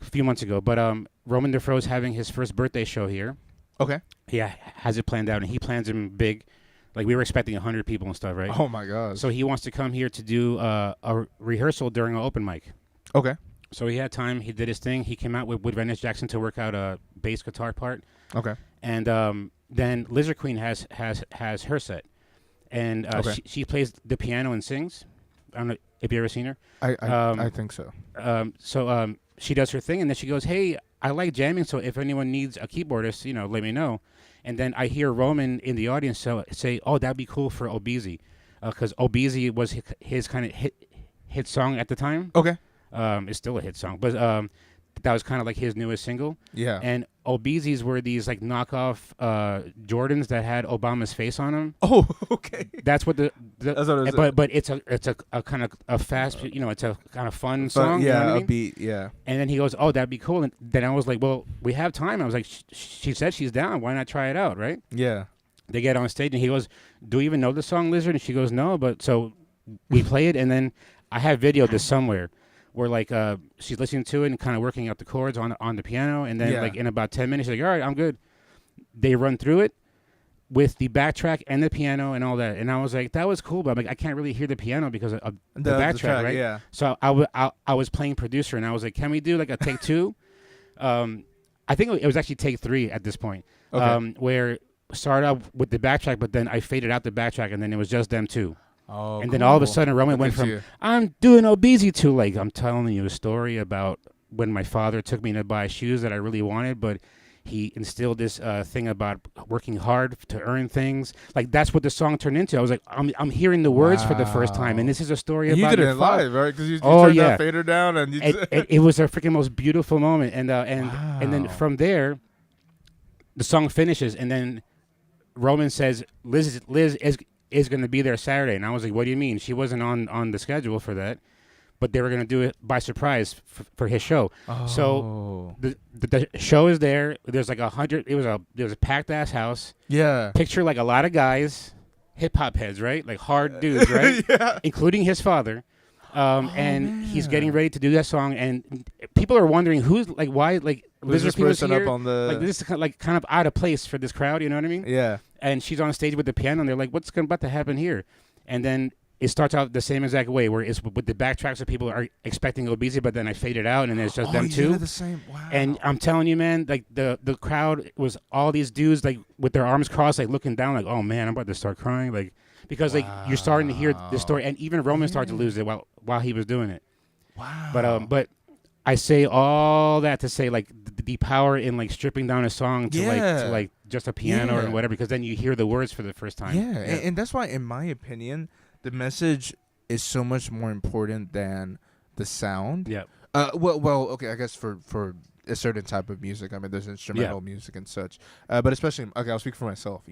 a few months ago. But Roman DeFro's having his first birthday show here. Okay. Yeah, has it planned out, and he plans him big. Like we were expecting 100 people and stuff, right? Oh my god. So he wants to come here to do a rehearsal during an open mic. Okay. So he had time. He did his thing. He came out with Venice Jackson to work out a bass guitar part. Okay. And then Lizard Queen has her set, and Okay. she plays the piano and sings. I don't know if you ever seen her. I think so. So she does her thing, and then she goes, "Hey, I like jamming. So if anyone needs a keyboardist, let me know." And then I hear Roman in the audience say, "Oh, that'd be cool for Obeezy," because Obeezy was his kind of hit song at the time. Okay. It's still a hit song, but that was kind of like his newest single. Yeah. And Obeezy's were these like knockoff Jordans that had Obama's face on them. Oh, okay. That's what That's what it was. but it's a kind of a fast, it's a kind of fun song. Yeah, you know what I a mean? beat. Yeah. And then he goes, "Oh, that'd be cool." And then I was like, "Well, we have time." I was like, "She said she's down. Why not try it out, right?" Yeah. They get on stage and he goes, "Do you even know the song Lizard?" And she goes, "No," but so we play it, and then I have videoed this somewhere where like she's listening to it and kind of working out the chords on the piano, and then Yeah. like in about 10 minutes, she's like, "All right, I'm good." They run through it with the backtrack and the piano and all that, and I was like, "That was cool," but I'm like, I can't really hear the piano because of the backtrack, track, right? Yeah. So I was playing producer, and I was like, "Can we do like a take two?" I think it was actually take three at this point, Okay. where started out with the backtrack, but then I faded out the backtrack, and then it was just them two. Oh. And then all of a cool. sudden, Roman Look went at from you. "I'm doing Obeezy" to like, "I'm telling you a story about when my father took me to buy shoes that I really wanted, but he instilled this thing about working hard to earn things." Like that's what the song turned into. I was like, I'm hearing the words for the first time, Wow. and this is a story And you about did your it father. live, right? Because you Oh, turned yeah. that fader down and you. It was a freaking most beautiful moment, and then Wow. from there, the song finishes, and then Roman says Liz is going to be there Saturday, and I was like, "What do you mean?" She wasn't on the schedule for that, but they were going to do it by surprise for his show. So the show is there. There's like 100. There was a packed ass house. Yeah. Picture like a lot of guys, hip hop heads, right? Like hard dudes, right? Yeah. Including his father. And he's getting ready to do that song, and people are wondering who's like, why, like Who's this Lizard Queen was person here? up on the? Like this is kind of out of place for this crowd, you know what I mean? Yeah. And she's on stage with the piano, and they're like, "What's about to happen here?" And then it starts out the same exact way, where it's with the backtracks that people are expecting Obeezy, but then I fade it out, and it's just them you two. did the same. Wow. And I'm telling you, man, like the crowd was all these dudes like with their arms crossed, like looking down, like, "Oh man, I'm about to start crying," like because like you're starting to hear the story, and even Roman started to lose it while he was doing it. Wow. But I say all that to say like the power in like stripping down a song to Yeah. like just a piano Yeah. or whatever, because then you hear the words for the first time. Yeah, and that's why, in my opinion, the message is so much more important than the sound. Yeah. Well, okay, I guess for a certain type of music, I mean, there's instrumental music and such, but especially, okay, I'll speak for myself.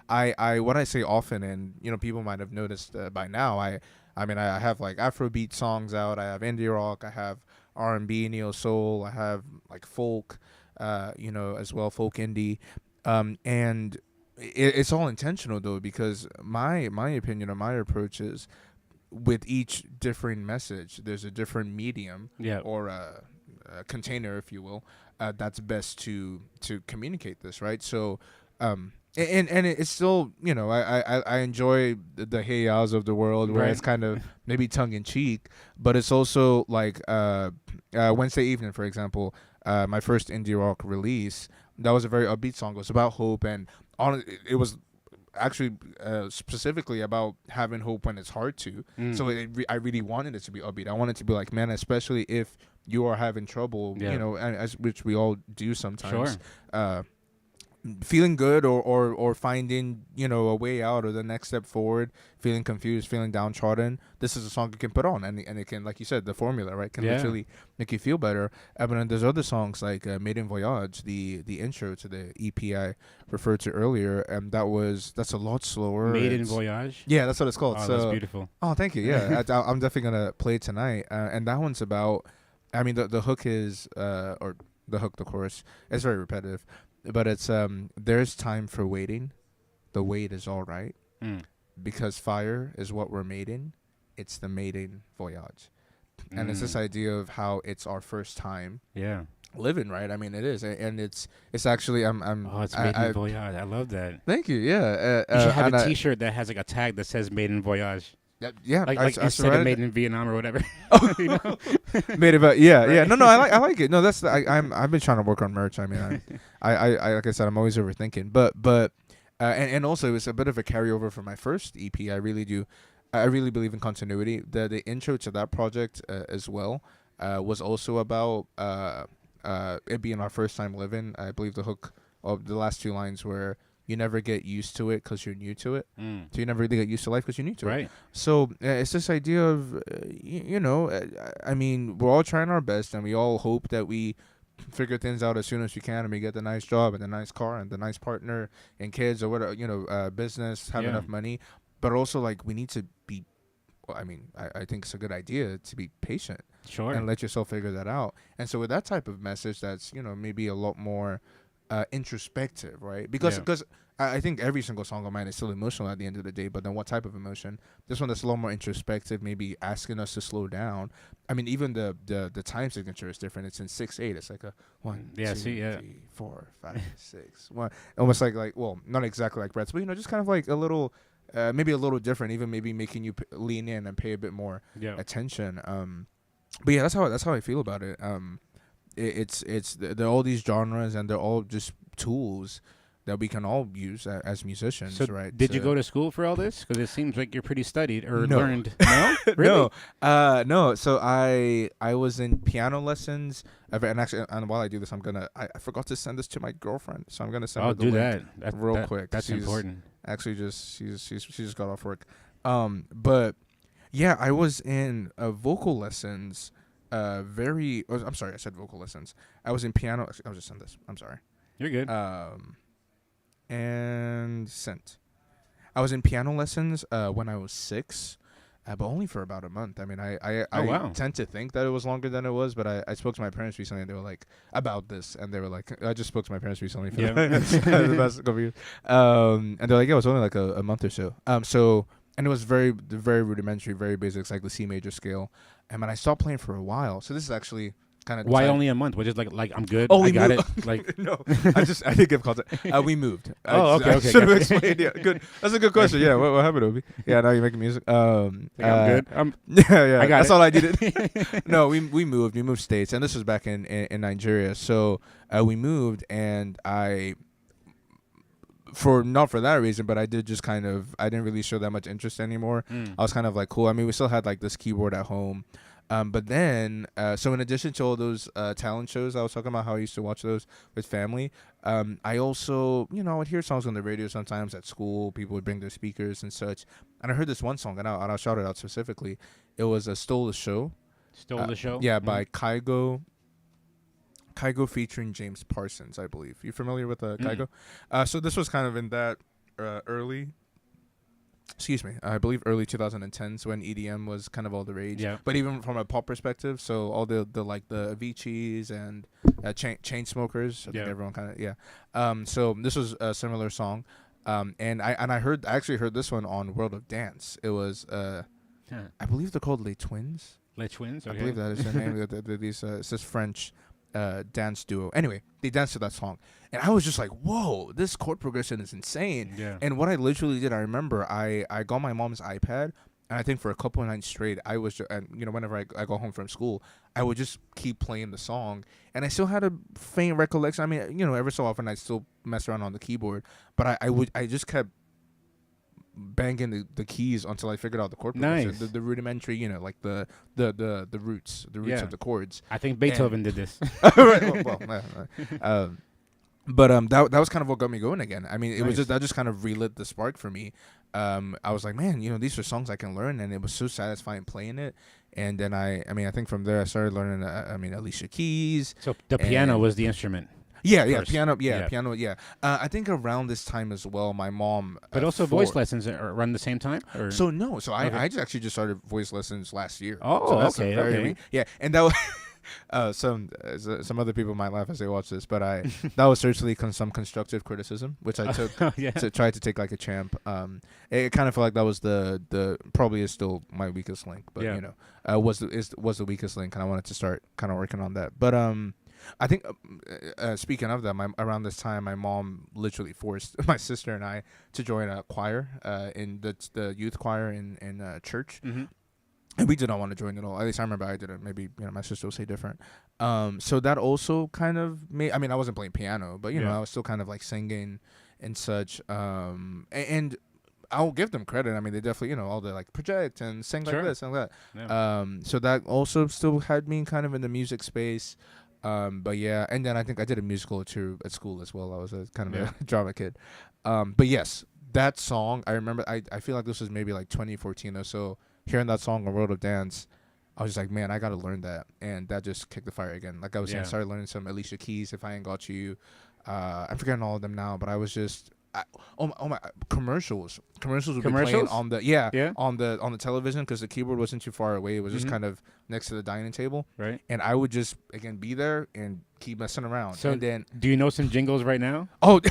I what I say often, and people might have noticed by now. I mean, I have like Afrobeat songs out. I have indie rock. I have R&B, neo soul. I have like folk, as well, folk indie, and it's all intentional though, because my opinion or my approach is, with each differing message, there's a different medium or a container, if you will, that's best to communicate this, right? So, and it's still, I enjoy the Hey Ya's of the world, where it's kind of maybe tongue in cheek, but it's also like Wednesday Evening, for example, my first indie rock release. That was a very upbeat song. It was about hope, and it was actually specifically about having hope when it's hard to. So I really wanted it to be upbeat. I wanted to be like, man, especially if you are having trouble, and as which we all do sometimes. Sure. Feeling good or finding a way out or the next step forward, feeling confused, feeling downtrodden, this is a song you can put on, and it can, like you said, the formula, right, can literally make you feel better. But then there's other songs like Maiden Voyage, the intro to the EP I referred to earlier, and that's a lot slower. Maiden Voyage. Yeah, that's what it's called. Oh, So that's beautiful. Oh, thank you. Yeah, I'm definitely gonna play it tonight, and that one's about. I mean, the hook is or the hook, the chorus, it's very repetitive. But it's there's time for waiting, the wait is all right, because fire is what we're made in, it's the maiden voyage, and it's this idea of how it's our first time Yeah. living, right? I mean, it is, and it's actually Oh, it's Maiden Voyage. I love that. Thank you. Yeah, You should have and a T-shirt that has like a tag that says Maiden Voyage. yeah, Like, I instead of Made in Vietnam or whatever. You know? made about yeah. Right. No, I like it. No, that's I've been trying to work on merch. I mean, I like I said, I'm always overthinking, but and also it's a bit of a carryover from my first EP. I really believe in continuity. The intro to that project as well was also about it being our first time living. I believe the hook of the last two lines were, "You never get used to it because you're new to it." So you never really get used to life because you're new to it. Right. So it's this idea of, I mean, we're all trying our best, and we all hope that we figure things out as soon as we can, and we get the nice job and the nice car and the nice partner and kids or whatever, business, have Yeah. enough money. But also, like, we need to be. Well, I mean, I think it's a good idea to be patient Sure. and let yourself figure that out. And so with that type of message, that's maybe a lot more introspective, right? Because I think every single song of mine is still emotional at the end of the day, but then what type of emotion? This one that's a lot more introspective, maybe asking us to slow down. I mean, even the time signature is different. It's in 6/8. It's like a 1, Yeah, 2, see, yeah. 3, 4, 5, 6, 1. Almost like well, not exactly like Brett's, but just kind of like a little, maybe a little different. Even maybe making you lean in and pay a bit more attention. But yeah, that's how I feel about it. They're all these genres, and they're all just tools that we can all use as musicians, So right? did you go to school for all this? Because it seems like you're pretty studied or No. learned. No, really? No. So I was in piano lessons, and actually, and while I do this, I forgot to send this to my girlfriend, so I'm gonna send her the do link that. real quick. That's She's important. Actually, she just got off work. But yeah, I was in vocal lessons. I'm sorry, I said vocal lessons. I was in piano. I'll just send this. I'm sorry. You're good. And sent. I was in piano lessons when I was 6, but only for about a month. I mean, I wow. tend to think that it was longer than it was, but I spoke to my parents recently, and they were like, about this, and they were like, I just spoke to my parents recently for the past couple years, and they're like, yeah, it was only like a month or so. And it was very, very rudimentary, very basic. It's like the C major scale, and when I stopped playing for a while, so this is actually kind of Why only a month? Which is like I'm good. Oh, I got moved. it. Like no, I didn't give context. We moved. okay. I should have Gotcha. explained. Yeah, good. That's a good question. Yeah, what happened, Obi? Yeah, now you're making music. I'm good. Yeah. I got That's it. all I did. No, we moved. We moved states, and this was back in Nigeria. So we moved, and not for that reason, but I did just I didn't really show that much interest anymore. I was kind of like, cool. I mean, we still had like this keyboard at home. But then, so in addition to all those talent shows I was talking about, how I used to watch those with family, I also, I would hear songs on the radio sometimes at school. People would bring their speakers and such. And I heard this one song, and I'll shout it out specifically. It was Stole the Show. Stole the Show? Yeah, by Kygo. Kygo featuring James Parsons, I believe. You familiar with Kygo? So this was kind of in that I believe early 2010s when EDM was kind of all the rage. Yeah. But even from a pop perspective, so all the like the Aviciis and chain smokers, I think everyone kind of so this was a similar song, and I actually heard this one on World of Dance. It was I believe they're called Les Twins. Les Twins. Okay. I believe that is their name. It's this French dance duo. Anyway, they danced to that song, and I was just like, "Whoa, this chord progression is insane!" Yeah. And what I literally did, I remember, I got my mom's iPad, and I think for a couple of nights straight, I was and whenever I go home from school, I would just keep playing the song, and I still had a faint recollection. I mean, every so often I still mess around on the keyboard, but I just kept banging the keys until I figured out the chord progression, Nice. the rudimentary, like the roots of the chords. I think Beethoven did this. Right, but that was kind of what got me going again. I mean, it was Nice. that just kind of relit the spark for me. I was like, man, these are songs I can learn, and it was so satisfying playing it. And then I think from there I started learning. Alicia Keys. So the piano was the instrument. Yeah, first. piano. Yeah. Piano. Yeah. I think around this time as well, my mom. But also voice lessons are run the same time? Or? So no, Okay. I actually just started voice lessons last year. Oh, So that's okay, very okay. yeah, and that was some other people might laugh as they watch this, but that was certainly some constructive criticism, which I took Oh, yeah. to try to take like a champ. It kind of felt like that was the probably is still my weakest link, but Yeah. you know, was the weakest link, and I wanted to start kind of working on that. But I think speaking of that, around this time, my mom literally forced my sister and I to join a choir, in the youth choir in church. Mm-hmm. And we did not want to join at all. At least I remember I didn't. Maybe my sister will say different. So that also kind of made. I mean, I wasn't playing piano, but Yeah. I was still kind of like singing and such. And I'll give them credit. I mean, they definitely all the like project and sing Sure. like this and that. Yeah. So that also still had me kind of in the music space. But yeah, and then I think I did a musical or two at school as well. I was a kind of Yeah. a drama kid. But yes, that song I remember. I feel like this was maybe like 2014 or so. Hearing that song on World of Dance, I was just like, man, I gotta learn that, and that just kicked the fire again. Like I was saying, I Yeah. started learning some Alicia Keys, If I Ain't Got You. I'm forgetting all of them now, but I was just, oh my, commercials would be playing Commercials? on the Yeah. on the television because the keyboard wasn't too far away. It was just Mhm. kind of next to the dining table, Right. and I would just again be there and keep messing around. So and then do you know some jingles right now? oh.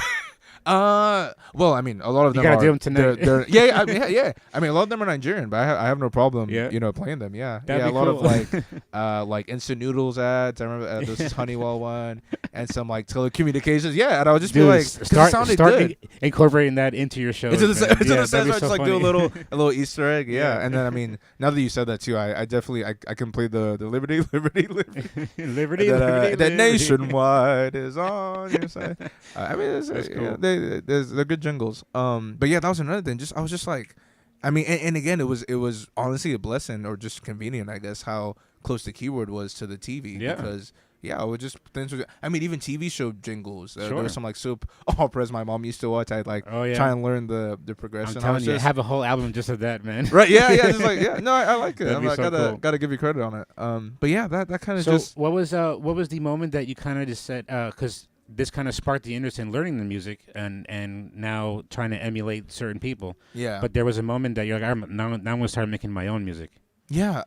Well, I mean, a lot of You them gotta are. do 'em tonight. They're, yeah. I mean, a lot of them are Nigerian, but I have no problem, Yeah. playing them. Yeah, That'd yeah. A be lot of cool. like instant noodles ads. I remember this is Honeywell one, and some like telecommunications. Yeah, and I would just be Dude, like, 'cause it sounded good. Incorporating that into your show. Into the Yeah, into the that'd sense, be I so just like do funny. a little Easter egg. Yeah, Yeah. and then I mean, now that you said that too, I definitely I can play the Liberty. Liberty, that, liberty, that liberty. nationwide is on your side. I mean, That's cool. they're good jingles. But yeah, that was another thing. I was just like, I mean, and again, it was honestly a blessing or just convenient, I guess, how close the keyboard was to the TV. Yeah. Because I would just I mean, even TV show jingles. There Sure. was some like soap operas my mom used to watch. I'd like Oh, yeah. try and learn the I'm progression. I telling was you, just, have a whole album just of that, man. right? Yeah, just like no, I like it. That'd I'm be like, so cool. gotta give you credit on it. But yeah, that kind of So just what was the moment that you kind of just said, because this kind of sparked the interest in learning the music and now trying to emulate certain people. yeah. But there was a moment that you're like, now I'm gonna start making my own music. Yeah.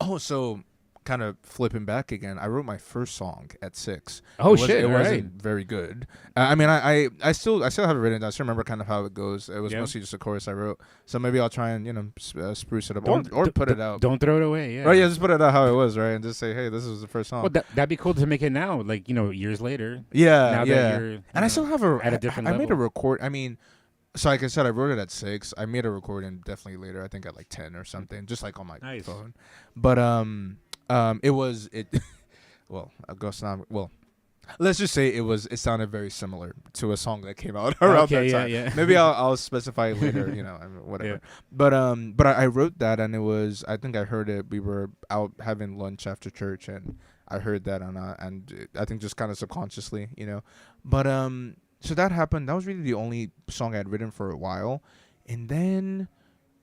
Oh, so kind of flipping back again. I wrote my first song at 6. Oh, shit, It all wasn't right. very good. I mean, I still have it written down. I still remember kind of how it goes. It was Yeah. mostly just a chorus I wrote. So maybe I'll try and spruce it up Don't- or d- put d- it out. Don't throw it away. Yeah. Right? Yeah, just put it out how it was, right? And just say, hey, this was the first song. Well, that'd be cool to make it now, like years later. yeah, Now yeah. that you're, And I still have a at a different I made a level. record. I mean, so like I said, I wrote it at 6. I made a recording definitely later. I think at like 10 or something, just like on my Nice. phone. But it. Well, I guess not. Well, let's just say it sounded very similar to a song that came out around Okay, that yeah, time. yeah. Maybe I'll specify it later. I mean, whatever. Yeah. But I wrote that, and it was. I think I heard it. We were out having lunch after church, and I heard that, and I think just kind of subconsciously, But so that happened. That was really the only song I had written for a while, and then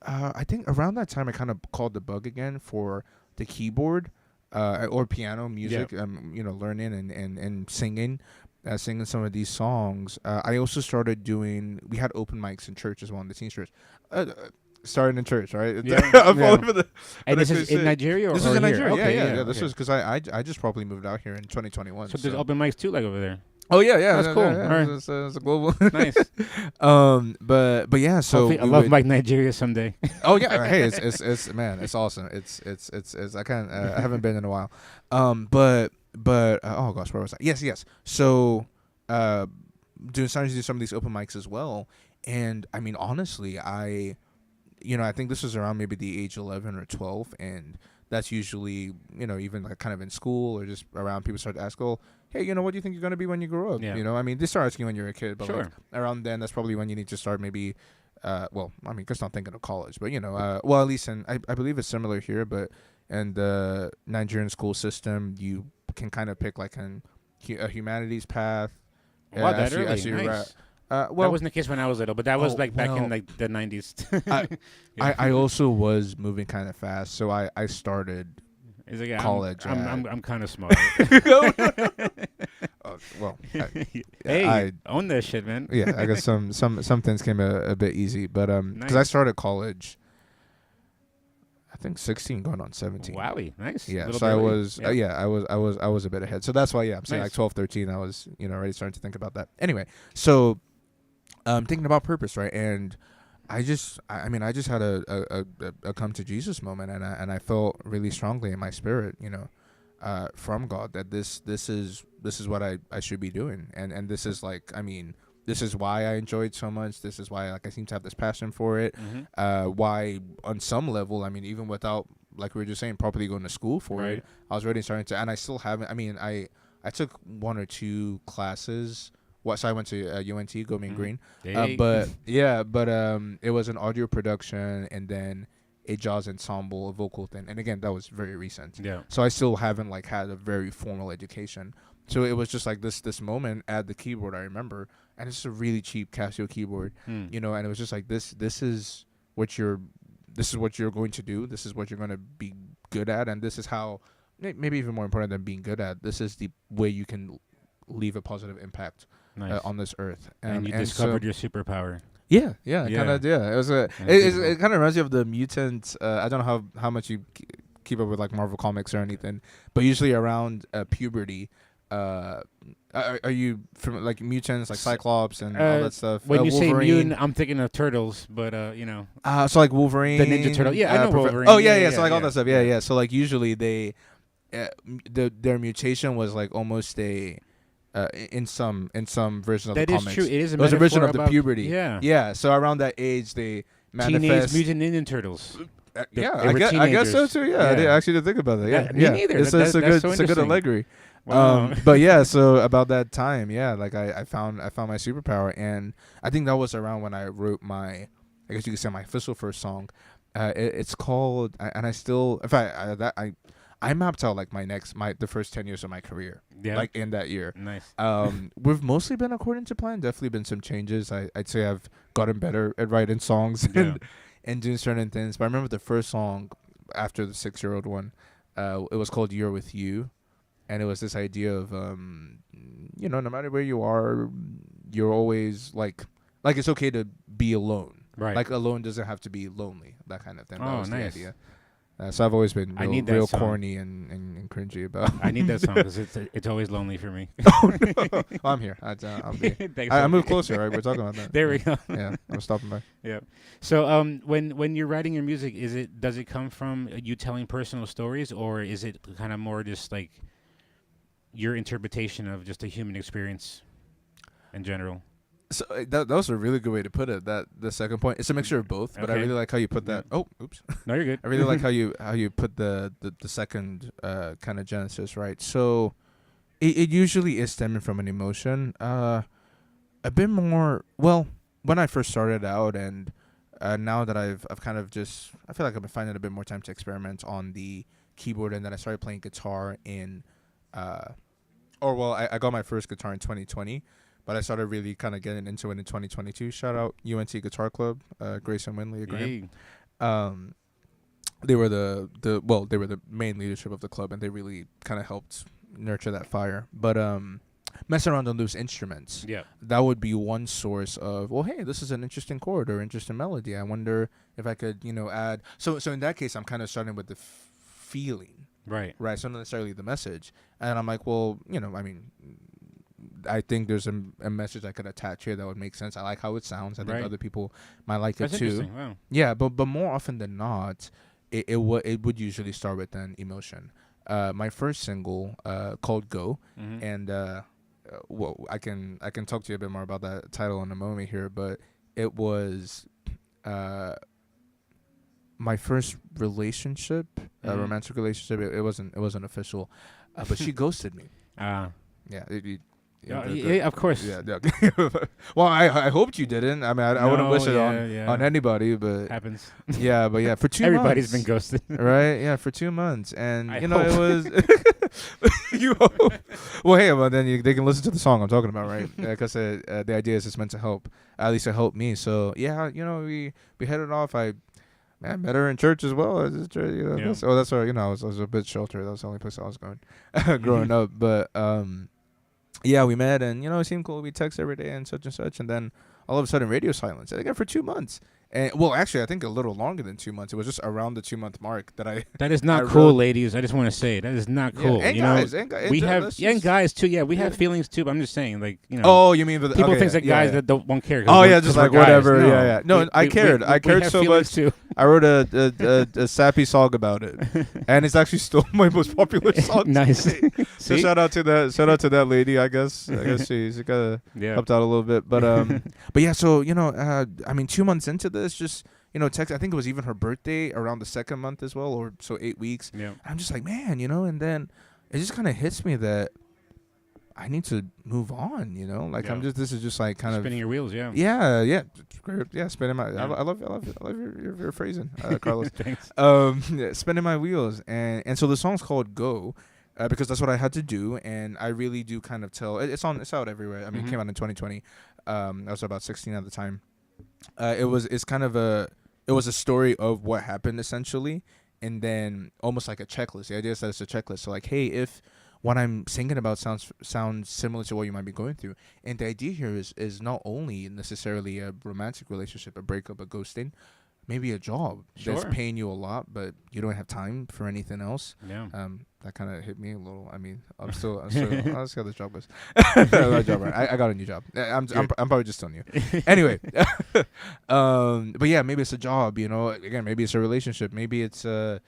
I think around that time I kind of called the bug again for the keyboard or piano music. Learning and singing. Singing some of these songs. I also started doing. We had open mics in church as well in the teen church. Starting in church, right? Yeah, I'm yeah. falling for the. And this what I is could in say. Nigeria or This or is in here? Nigeria. Okay, Yeah. This okay. was because I just probably moved out here in 2021. So there's open mics too, like over there. Oh yeah. That's cool. Yeah, All right. it's a global. Nice. But yeah. So Hopefully, I we love would- Mike Nigeria someday. Oh yeah. Hey, it's man, it's awesome. It's I can't. I haven't been in a while. But oh gosh, where was I? Yes. So starting to do some of these open mics as well. And I mean, honestly, I think this was around maybe the age 11 or 12, and that's usually, even like kind of in school or just around, people start to ask, oh, hey, what do you think you're going to be when you grow up? Yeah. I mean, they start asking when you're a kid, but Sure. like around then, that's probably when you need to start maybe, well, I mean, just not thinking of college, but, well, at least I believe it's similar here, but in the Nigerian school system, you can kind of pick like a humanities path. Wow, that as you- early. as you Nice. well, That wasn't the case when I was little, but that was Oh, like back well, in like the 90s. I also was moving kind of fast, so I started. It's like, yeah, college I'm kind of smart. Well, Hey, I- own that shit, man. yeah, I guess some things came a bit easy, but because I Nice. started college, I think 16 going on 17. Wowie, nice. Yeah, Little so I bit early. was I was a bit ahead. So that's why I'm saying Nice. like 12, 13 I was, already starting to think about that. Anyway, so thinking about purpose, right? And I just I just had a come to Jesus moment, and I felt really strongly in my spirit, from God that this is what I should be doing, and this is like, this is why I enjoyed so much. This is why, like, I seem to have this passion for it. Why, on some level, even without, like we were just saying, properly going to school for Right. it, I was already starting to, and I still haven't. I took 1 or 2 classes. So I went to UNT, Go Mean Green. But it was an audio production and then a jazz ensemble, a vocal thing. And again, that was very recent. Yeah. So I still haven't like had a very formal education. So it was just like this moment at the keyboard, I remember, and it's a really cheap Casio keyboard, and it was just like this is what you're going to do. This is what you're going to be good at, and this is how, maybe even more important than being good at, this is the way you can leave a positive impact Nice. on this earth. And you discovered your superpower. Yeah, Yeah. kind of. Yeah, it was it kind of reminds you of the mutant. I don't know how much you keep up with like Marvel comics or anything, but usually around puberty, are you from like mutants like Cyclops and all that stuff? When you say Wolverine. mutant, I'm thinking of turtles, but So like Wolverine, the Ninja Turtle. Yeah, I know Wolverine. Oh yeah. So like all yeah. that stuff. Yeah. So like usually they, their mutation was like almost a. In some versions of That the is comics, true. It is a it was a version metaphor of the about puberty. Yeah. So around that age, they Teenage manifest. Mutant Ninja Turtles. They I were guess so teenagers. too. Yeah, I did actually didn't think about that. Yeah, Me neither. It's That's a good so it's a good interesting. allegory. Wow. But yeah, so about that time, yeah, like I found my superpower, and I think that was around when I wrote I guess you could say my official first song. It's called, and I still, in fact, I mapped out like the first 10 years of my career, Yeah. like in that year. Nice. We've mostly been according to plan. Definitely been some changes. I'd say I've gotten better at writing songs Yeah. and doing certain things. But I remember the first song after the 6-year-old one. It was called "You're With You," and it was this idea of no matter where you are, you're always like it's okay to be alone. Right. Like alone doesn't have to be lonely. That kind of thing. That Oh, was nice. the idea. So I've always been I need that real song. corny and cringy about. I need that song because it's always lonely for me. Oh no! Well, I'm here. I'll be. Thanks, I man. moved closer. Right, we're talking about that. There we go. Yeah, I'm stopping by. Yeah. So when you're writing your music, does it come from you telling personal stories, or is it kind of more just like your interpretation of just a human experience in general? So that was a really good way to put it. That the second point, it's a mixture of both. But I Okay. really like how you put that. Yeah. Oh, oops. No, you're good. I really like how you put the second kind of genesis, right? So it usually is stemming from an emotion. A bit more. Well, when I first started out, and now that I've kind of just, I feel like I've been finding a bit more time to experiment on the keyboard, and then I started playing guitar in, I got my first guitar in 2020. But I started really kind of getting into it in 2022. Shout out UNT Guitar Club, Grayson Winley, Graham. They were they were the main leadership of the club, and they really kind of helped nurture that fire. But messing around on those instruments, Yeah. that would be one source of, well, hey, this is an interesting chord or interesting melody. I wonder if I could, add. So in that case, I'm kind of starting with the feeling, Right. right? So not necessarily the message. And I'm like, well, I think there's a message I could attach here that would make sense. I like how it sounds. I think Right. other people might like That's it too. interesting. Wow. Yeah, but more often than not, it would usually start with an emotion. My first single called "Go," Mhm. and I can talk to you a bit more about that title in a moment here, but it was my first relationship, Mhm. romantic relationship. It wasn't official, but she ghosted me. Ah. Yeah. Yeah, of course. Yeah. Well, I hoped you didn't. I mean, I wouldn't No, wish it yeah. on anybody, but Happens. yeah, for 2 Everybody's months. been ghosted. Right? Yeah, for 2 months, and I it hope. was. You hope. Well, hey, well then they can listen to the song I'm talking about, right? Because the idea is it's meant to help. At least it helped me. So yeah, we headed off. I met her in church as well. Yeah. That's why I was a bit sheltered. That was the only place I was going growing up. But yeah, we met, and it seemed cool. We text every day and such, and then all of a sudden radio silence. And again for 2 months, And well, actually, I think a little longer than 2 months. It was just around the 2 month mark that I. That is I not cool, wrote- ladies. I just want to say that is not cool. and you guys, know, and guys, we have let's and just- guys too. Yeah, we have yeah. feelings too. But I'm just saying, like, you know, Oh, you mean for the people okay, think that yeah, guys yeah. that won't care. Oh, yeah, 'cause just we're like guys. whatever, No. yeah, yeah. No, I cared. I cared have so feelings much. Too. I wrote a sappy song about it, and it's actually still my most popular song. Nice. today. So See? shout out to that lady. I guess she got Yeah. helped out a little bit, but but yeah. So I mean, 2 months into this, just text. I think it was even her birthday around the second month as well, or so 8 weeks. Yeah. I'm just like, man, and then it just kind of hits me that I need to move on. Like Yeah. this is just like kind of Spinning your wheels. Yeah. yeah, yeah, spinning my. Yeah. I love your phrasing, Carlos. Thanks. Yeah, spinning my wheels, and so the song's called "Go," because that's what I had to do, and I really do kind of tell. It's out everywhere. I mean, it came out in 2020. I was about 16 at the time. It was a story of what happened essentially, and then almost like a checklist. The idea is that it's a checklist. So like, hey, if what I'm singing about sounds similar to what you might be going through, and the idea here is not only necessarily a romantic relationship, a breakup, a ghosting, maybe a job that's Sure. paying you a lot, but you don't have time for anything else. Yeah. That kind of hit me a little. I mean, I'm still let's see how this job goes. I got a new job. I'm probably just telling you. Anyway, but yeah, maybe it's a job. Again, maybe it's a relationship. Maybe it's a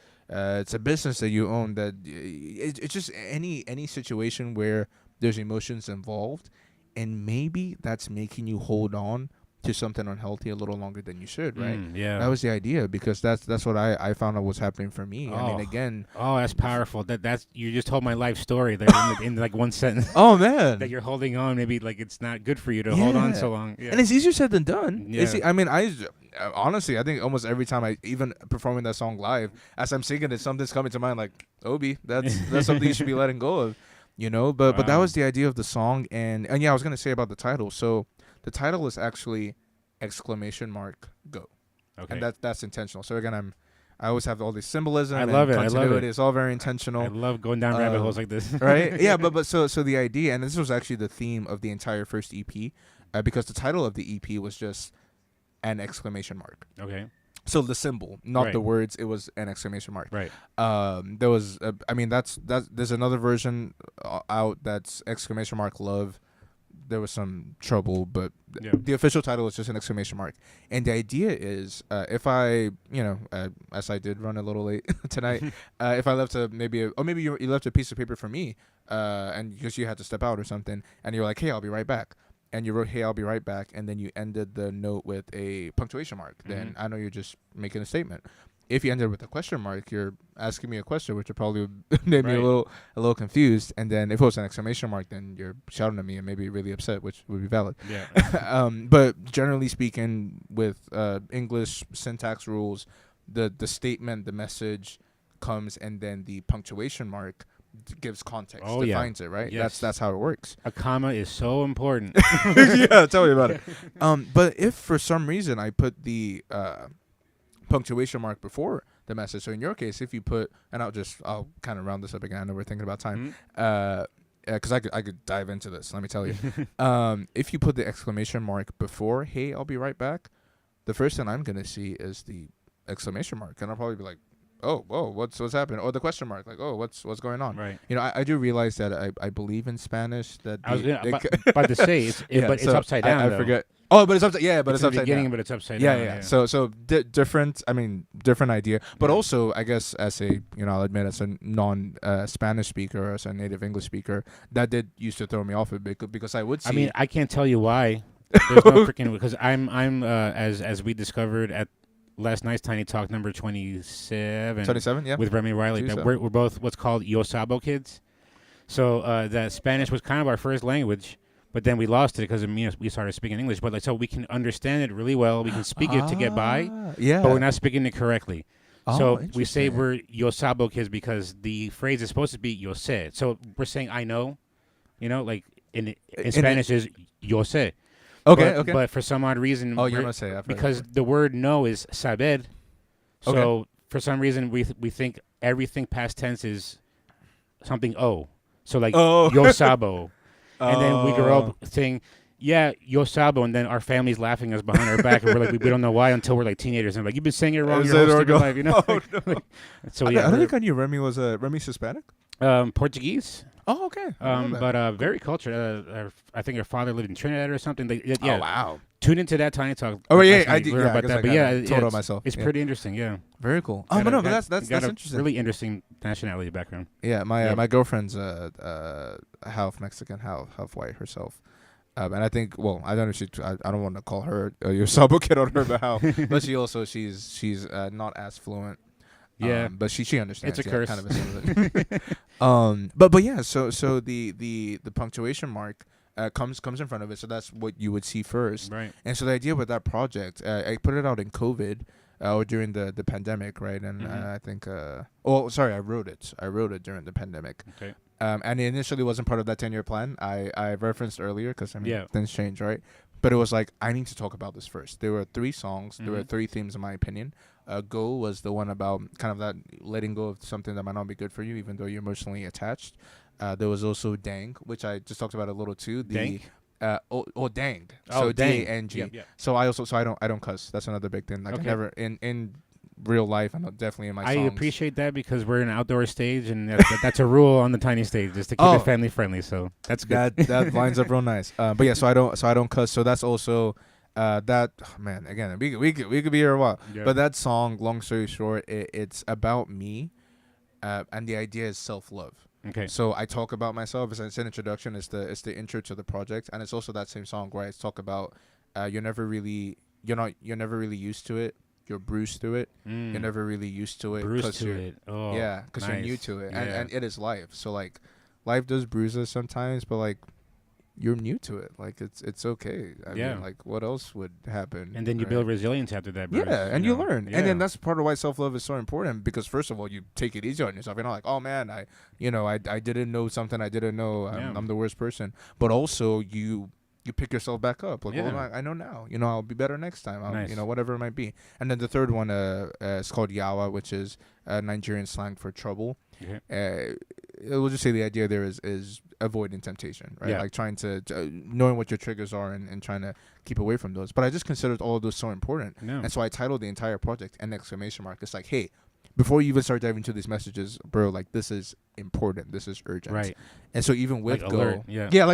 business that you own. That it's just any situation where there's emotions involved, and maybe that's making you hold on to something unhealthy a little longer than you should, right? Yeah. That was the idea, because that's what I found out was happening for me. I mean, Oh. again. Oh, that's powerful. That's you just told my life story there in like one sentence. Oh man. That you're holding on. Maybe like it's not good for you to hold on Yeah. so long. Yeah. And it's easier said than done. Yeah. I mean, honestly, I think almost every time I even performing that song live, as I'm singing it, something's coming to mind like, Obi, that's something you should be letting go of, But that Wow. was the idea of the song, and yeah, I was gonna say about the title. So the title is actually ! Go, Okay. and that's intentional. So again, I always have all this symbolism. I and love it, I love continuity. it. It's all very intentional. I love going down rabbit holes like this. Right? Yeah, but so the idea, and this was actually the theme of the entire first EP, because the title of the EP was just an exclamation mark. Okay. So the symbol, not Right. the words, it was an exclamation mark. Right. There was, I mean, that's there's another version out that's exclamation mark love. There was some trouble, but Yeah. the official title is just an exclamation mark. And the idea is, if I, as I did run a little late tonight, if I left maybe you left a piece of paper for me, and because you had to step out or something, and you're like, hey, I'll be right back. And you wrote, hey, I'll be right back. And then you ended the note with a punctuation mark. Then I know you're just making a statement. If you ended with a question mark, you're asking me a question, which would probably made me a Right. little confused. And then if it was an exclamation mark, then you're shouting at me and maybe really upset, which would be valid. Yeah. But generally speaking, with English syntax rules, the statement, the message comes, and then the punctuation mark gives context, Oh, yeah. defines it, right? Yes. That's how it works. A comma is so important. Yeah, tell me about it. But if for some reason I put the punctuation mark before the message, so in your case, if you put, and I'll kind of round this up again. I know we're thinking about time. Because I could dive into this. Let me tell you. If you put the exclamation mark before, hey, I'll be right back, the first thing I'm gonna see is the exclamation mark, and I'll probably be like, oh, whoa, what's happening? Or the question mark, like, oh, what's going on? Right. I do realize that I believe in Spanish that I was the- about to say, but it's so upside down. I though. forget. Oh, but it's upside. Yeah, but it's in the upside beginning, down. but it's upside Yeah, down. yeah. So different. I mean, different idea. But Yeah. also, I guess as a I'll admit as a non-Spanish speaker, or as a native English speaker, that did used to throw me off a bit because I would see. I mean, I can't tell you why. There's no freaking because I'm as we discovered at last night's Tiny Talk number 27 27. Yeah. with Remy Riley that 27. we're both what's called Yo Sabo kids. So that Spanish was kind of our first language, but then we lost it because we started speaking English. But so we can understand it really well. We can speak it to get by, Yeah. but we're not speaking it correctly. So we say interesting. we're Yo Sabo kids because the phrase is supposed to be Yo sé. So we're saying I know, like in Spanish is Yo sé. Okay. But, Okay. But for some odd reason, Oh, you're we're- gonna say after because the word "know" is saber. So Okay. for some reason, we think everything past tense is something "o." So like Oh. "yo sabo," and then we grow up saying yeah, Yo Sabo, and then our family's laughing us behind our back, and we're like, we don't know why until we're like teenagers, and like, you've been saying it wrong Is your it whole or stupid go- life, you know? Oh, no. So I yeah, don't think I knew Remy was Remy's Hispanic. Portuguese, Oh, okay. I know that. but very cultured. I think her father lived in Trinidad or something. Yeah, Oh, wow. tune into that Tiny Talk. Oh, yeah, last I night, did. learn Yeah, about that. But told on it's, myself. it's Yeah. pretty interesting. Yeah. Very cool. Oh, but no, but that's got a interesting. really interesting nationality background. Yeah, Yeah. my girlfriend's half Mexican, half white herself. And I think, well, I don't know if I don't want to call her your sabo kid on her behalf, but she's not as fluent. Yeah. But she understands. It's a yeah, curse. kind of a but yeah, so the punctuation mark comes in front of it, so that's what you would see first. Right. And so the idea with that project, I put it out in COVID. Or during the pandemic, right? And I think, I wrote it. I wrote it during the pandemic. Okay. And it initially wasn't part of that 10-year plan. I referenced earlier because Yeah. things change, right? But it was like, I need to talk about this first. There were 3 songs. There were Mhm. 3 themes, in my opinion. Go was the one about kind of that letting go of something that might not be good for you, even though you're emotionally attached. There was also Dang, which I just talked about a little too. Dang? Dang. Oh, So dang. D-A-N-G. Yep, yep. So I don't cuss. That's another big thing. Like I Okay. never in real life, and definitely in my I songs. appreciate that because we're an outdoor stage, and that's a rule on the Tiny Stage, just to keep Oh. it family friendly. So that's good. that lines up real nice. But yeah, so I don't cuss. So that's also that man. Again, we could be here a while. Yeah. But that song, long story short, it's about me, and the idea is self-love. Okay. So I talk about myself. It's an introduction. It's the intro to the project, and it's also that same song where I talk about you're never really used to it. You're bruised through it. Mm. You're never really used to it. Bruised 'cause to you're- it. Oh, yeah, because you're new nice. to it, Yeah. and it is life. So like, life does bruise us sometimes, but like, you're new to it. Like it's okay. I Yeah. mean, like what else would happen? And then you right? build resilience after that. Bruce, Yeah, and you know? learn, Yeah. and then that's part of why self-love is so important. Because first of all, you take it easy on yourself. You're not like, oh man, I didn't know something. I didn't know. Yeah. I'm the worst person. But also, you pick yourself back up. Like, Yeah. well, I know now. I'll be better next time. Nice. Whatever it might be. And then the third one, is called Yawa, which is Nigerian slang for trouble. Okay. We'll just say the idea there is avoiding temptation, right? Yeah. Like trying to knowing what your triggers are and trying to keep away from those. But I just considered all of those so important. No. And so I titled the entire project an exclamation mark. It's like, hey, before you even start diving into these messages, bro, like this is important. This is urgent. Right. And so even with Like Go, alert, yeah. yeah,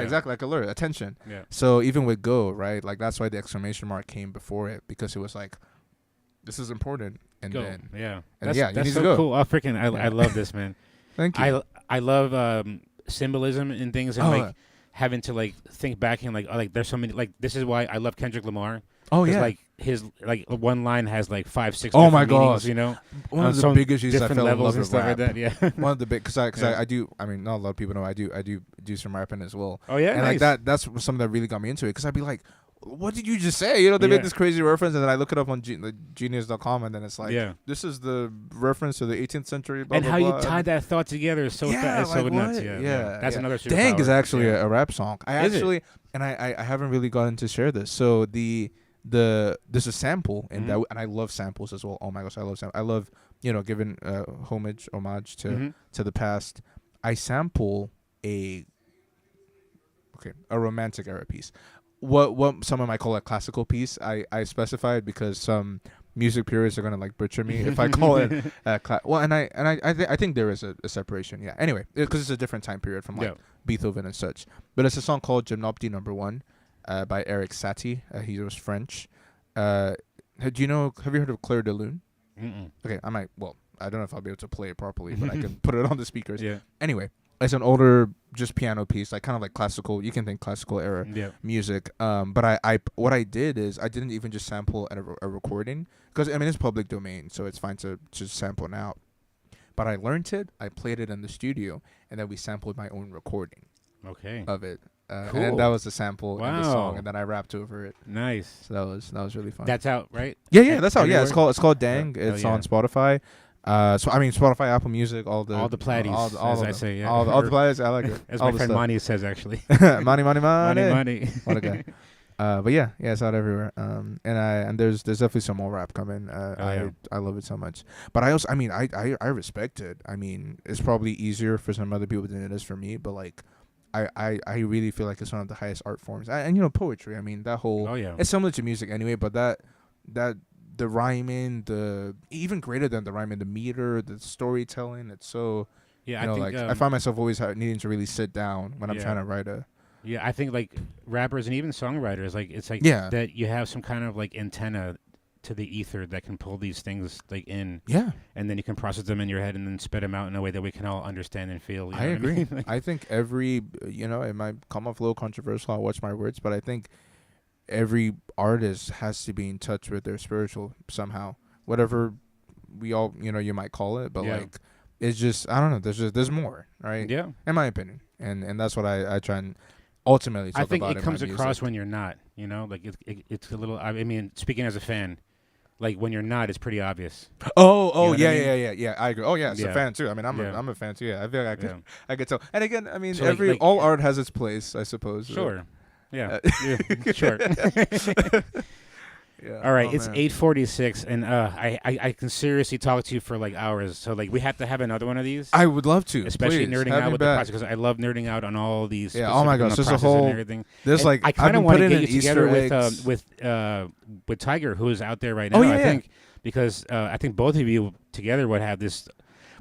exactly, like alert, attention. Yeah. So even with Go, right, like that's why the exclamation mark came before it, because it was like, this is important. And Go. then, Yeah. and That's, yeah, you that's need so to go. cool. Oh, freaking! I Yeah. love this, man. Thank you. I love symbolism and things, and Oh, like having to like think back and like there's so many, like this is why I love Kendrick Lamar. Oh 'Cause, yeah, like his like one line has like 5-6 Oh, my different meanings, gosh. you know, one on of the some big issues I different fell in levels love and with stuff rap. like that. Yeah. One of the big, because Yeah. I do. I mean, not a lot of people know I do some rapping as well. Oh yeah, And nice. like that's something that really got me into it, because I'd be like, what did you just say? They Yeah. made this crazy reference, and then I look it up on genius.com, and then it's like, Yeah. this is the reference to the 18th century. Blah, And blah, how blah. you tie that thought together is so Yeah, it's so like, nuts. what? Yeah, Yeah, That's yeah. another superpower. Dang is actually yeah. a rap song. I Is it? actually, and I haven't really gotten to share this. So there's a sample in that, and I love samples as well. Oh my gosh, I love samples. I love giving homage to Mhm. to the past. I sample a romantic era piece. What someone might call a classical piece. I specified because some music purists are gonna like butcher me if I call it well, and I think there is a separation. Yeah. Anyway, because it's a different time period from like Yeah. Beethoven and such. But it's a song called Gymnopédie No. 1 by Eric Satie. He was French. Have you heard of Clair de Lune? Mm-mm. Okay, I might. Well, I don't know if I'll be able to play it properly, but I can put it on the speakers. Yeah. Anyway, it's an older just piano piece, like kind of like classical. You can think classical era Yeah. music. But I what I did is I didn't even just sample a recording, because I mean it's public domain, so it's fine to just sample it out. But I learned it. I played it in the studio, and then we sampled my own recording Okay. of it. Cool. And that was the sample in the song, Wow. and then I rapped over it. Nice. So that was really fun. That's out, right? Yeah, that's how. Yeah, Everywhere? it's called Dang. Yeah. It's Hell on yeah. Spotify. So I mean Spotify, Apple Music, all the platties, all as of I them. say, yeah. all the platties. I like it. As all my the friend stuff. Monty says, actually. money. Money. What a guy. But yeah, it's out everywhere. And there's definitely some more rap coming. yeah. I love it so much. But I also, I mean, I respect it. I mean, it's probably easier for some other people than it is for me. But like, I really feel like it's one of the highest art forms. And you know, poetry. I mean, that whole Oh yeah. it's similar to music anyway, but that the rhyming, the even greater than the rhyming, the meter, the storytelling. It's so Yeah, you I know, think like I find myself always needing to really sit down when I'm yeah. trying to write a. Yeah, I think like rappers and even songwriters, like it's like Yeah. that you have some kind of like antenna to the ether that can pull these things like in, Yeah, and then you can process them in your head and then spit them out in a way that we can all understand and feel. You I know what agree. mean? Like, I think every you know it might come off a little controversial. I'll watch my words, but I think every artist has to be in touch with their spiritual somehow, whatever we all you might call it. But Yeah. like, it's just I don't know. There's more, right? yeah, In my opinion, and that's what I try and ultimately talk I think about it in comes my across music. when you're not. You know, like it's a little. I mean, speaking as a fan, like when you're not, it's pretty obvious. Oh, You know what I mean? yeah. I agree. Oh, yeah, it's a Yeah. fan too. I mean, Yeah. I'm a fan too. Yeah, I feel like Yeah. I could tell. And again, I mean, So, like- like- all art has its place, I suppose. Sure. Yeah. Uh, yeah. Sure. Yeah. All right, Oh, it's man. 8:46, and I can seriously talk to you for like hours. So like we have to have another one of these, I would love to, especially please, nerding have out me with back. the process because I love nerding out on all these. Yeah, oh my specific, gosh, there's a processes and whole- everything. There's And like I I've kind of been want to putting get in you together Easter eggs. with Tiger, who is out there right now. Oh, yeah, I yeah. think because I think both of you together would have this.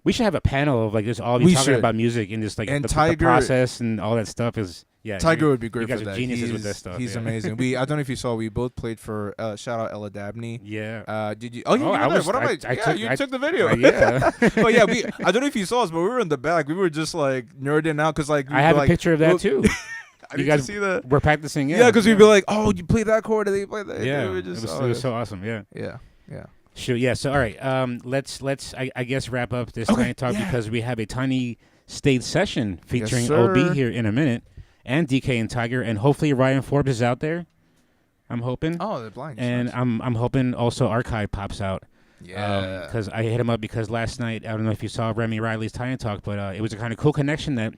We should have a panel of like just all of We you talking should. about music and just like And the Tiger- process and all that stuff is Tiger would be you great guys for are that. geniuses He's, with that stuff, he's yeah. amazing. I don't know if you saw. We both played for shout out Ella Dabney. Yeah. Did you? Oh, you Oh, were I there. was- What am I? I Yeah, took- you I- took the video. yeah. Oh yeah, I don't know if you saw us, but we were in the back. We were just like nerding out because like I have like, a picture of that well, too. I You need guys to see that. We're practicing. Yeah, because we'd be like, oh, you play that chord, and they play that. Yeah, we were it just, was so awesome. Yeah. yeah. Sure. Yeah. So all right. Let's I guess wrap up this Okay, tiny talk yeah. because we have a tiny stage session featuring sir. OB here in a minute, and DK and Tiger, and hopefully Ryan Forbes is out there. I'm hoping, Oh, the blind. and I'm hoping also Archive pops out. yeah. Because I hit him up because last night I don't know if you saw Remy Riley's Tiny Talk, but it was a kind of cool connection that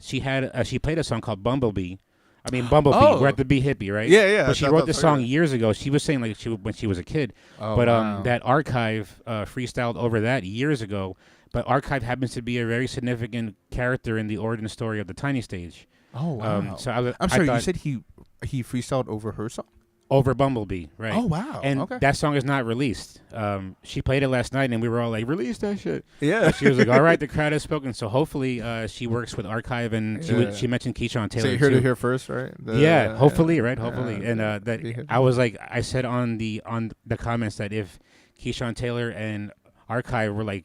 she had. She played a song called Bumblebee. I mean Bumblebee. Oh. We're at the Bee Hippie, right? Yeah, yeah. But she wrote this song years ago. She was saying like when she was a kid. Oh, But wow. that Archive freestyled over that years ago. But Archive happens to be a very significant character in the origin story of the Tiny Stage. Oh wow. So I'm sorry. I thought You said he freestyled over her song. over Bumblebee, right? Oh wow. And okay. that song is not released. She played it last night, and we were all like, "Release that shit!" Yeah. She was like, "All right, the crowd has spoken." So hopefully, she works with Archive, and Yeah. she mentioned Keyshawn So Taylor you heard too. it here first, right? Yeah, hopefully, right? Hopefully, and yeah. that Yeah. I was like, I said on the comments that if Keyshawn Taylor and Archive were like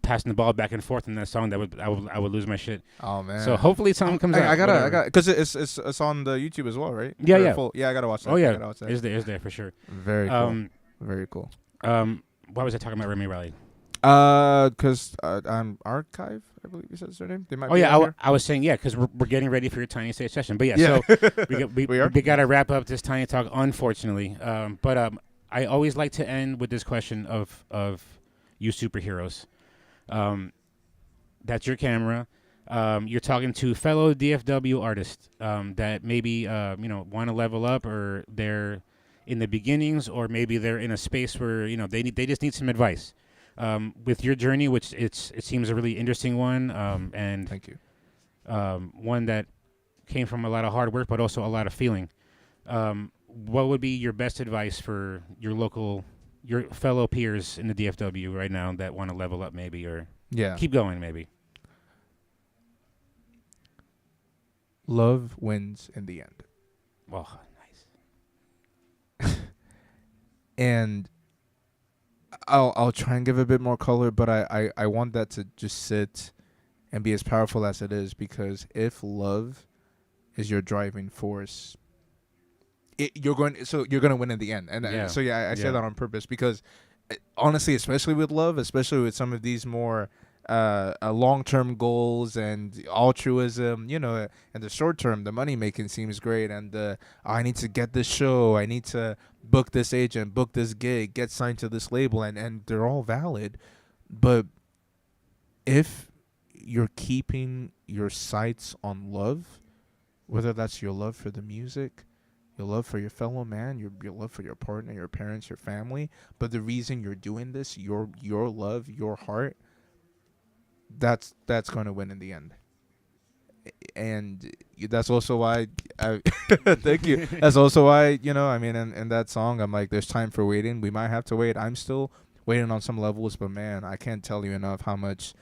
passing the ball back and forth in that song, I would lose my shit. Oh man. So hopefully something comes out. I whatever. got because it's on the YouTube as well, right? Yeah, Or yeah. full- yeah, I gotta watch that. Oh I yeah, gotta watch that. is there for sure. Very cool. Very cool. Why was I talking about Remy Riley? Because I'm Archive, I believe you said his name. They might. Oh be yeah, out here. I was saying because we're getting ready for your Tiny Stage session. But yeah, Yeah. so We are? we got to wrap up this Tiny Talk, unfortunately. But I always like to end with this question of you superheroes. That's your camera. You're talking to fellow DFW artists that maybe want to level up, or they're in the beginnings, or maybe they're in a space where they just need some advice. With your journey, which it seems a really interesting one, and Thank you. one that came from a lot of hard work, but also a lot of feeling. What would be your best advice for your fellow peers in the DFW right now that want to level up, maybe, or Yeah. keep going, maybe? Love wins in the end. Oh, nice. And I'll try and give a bit more color, but I want that to just sit and be as powerful as it is, because if love is your driving force, you're going to win in the end. And Yeah. so yeah, I say Yeah. that on purpose because honestly, especially with love, especially with some of these more long-term goals and altruism, and the short term, the money making seems great, and I need to get this show, I need to book this agent, book this gig, get signed to this label, and they're all valid. But if you're keeping your sights on love, whether that's your love for the music, your love for your fellow man, your love for your partner, your parents, your family, but the reason you're doing this, your love, your heart, that's going to win in the end. and that's also why I thank you. That's also why, I mean, in that song, I'm like, there's time for waiting. We might have to wait. I'm still waiting on some levels, but man, I can't tell you enough how much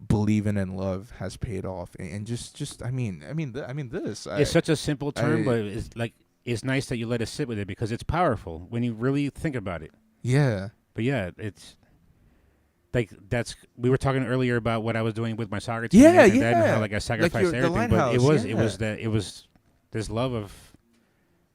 believing in love has paid off. And just this. It's such a simple term, I- but it's nice that you let us sit with it because it's powerful when you really think about it. Yeah. But yeah, it's like we were talking earlier about what I was doing with my soccer team Yeah, and that and yeah. how like I sacrificed the everything. But lighthouse, it was this love of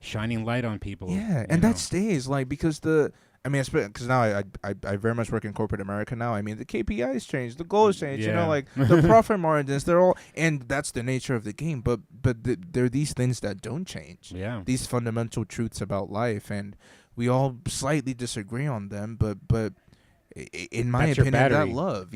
shining light on people. Yeah, you and know? that stays because because now I very much work in corporate America now. I mean, the KPIs change, the goals change. Yeah. Like the profit margins, they're all, and that's the nature of the game. But there are these things that don't change. Yeah. These fundamental truths about life, and we all slightly disagree on them. But in my That's your opinion, that battery. love,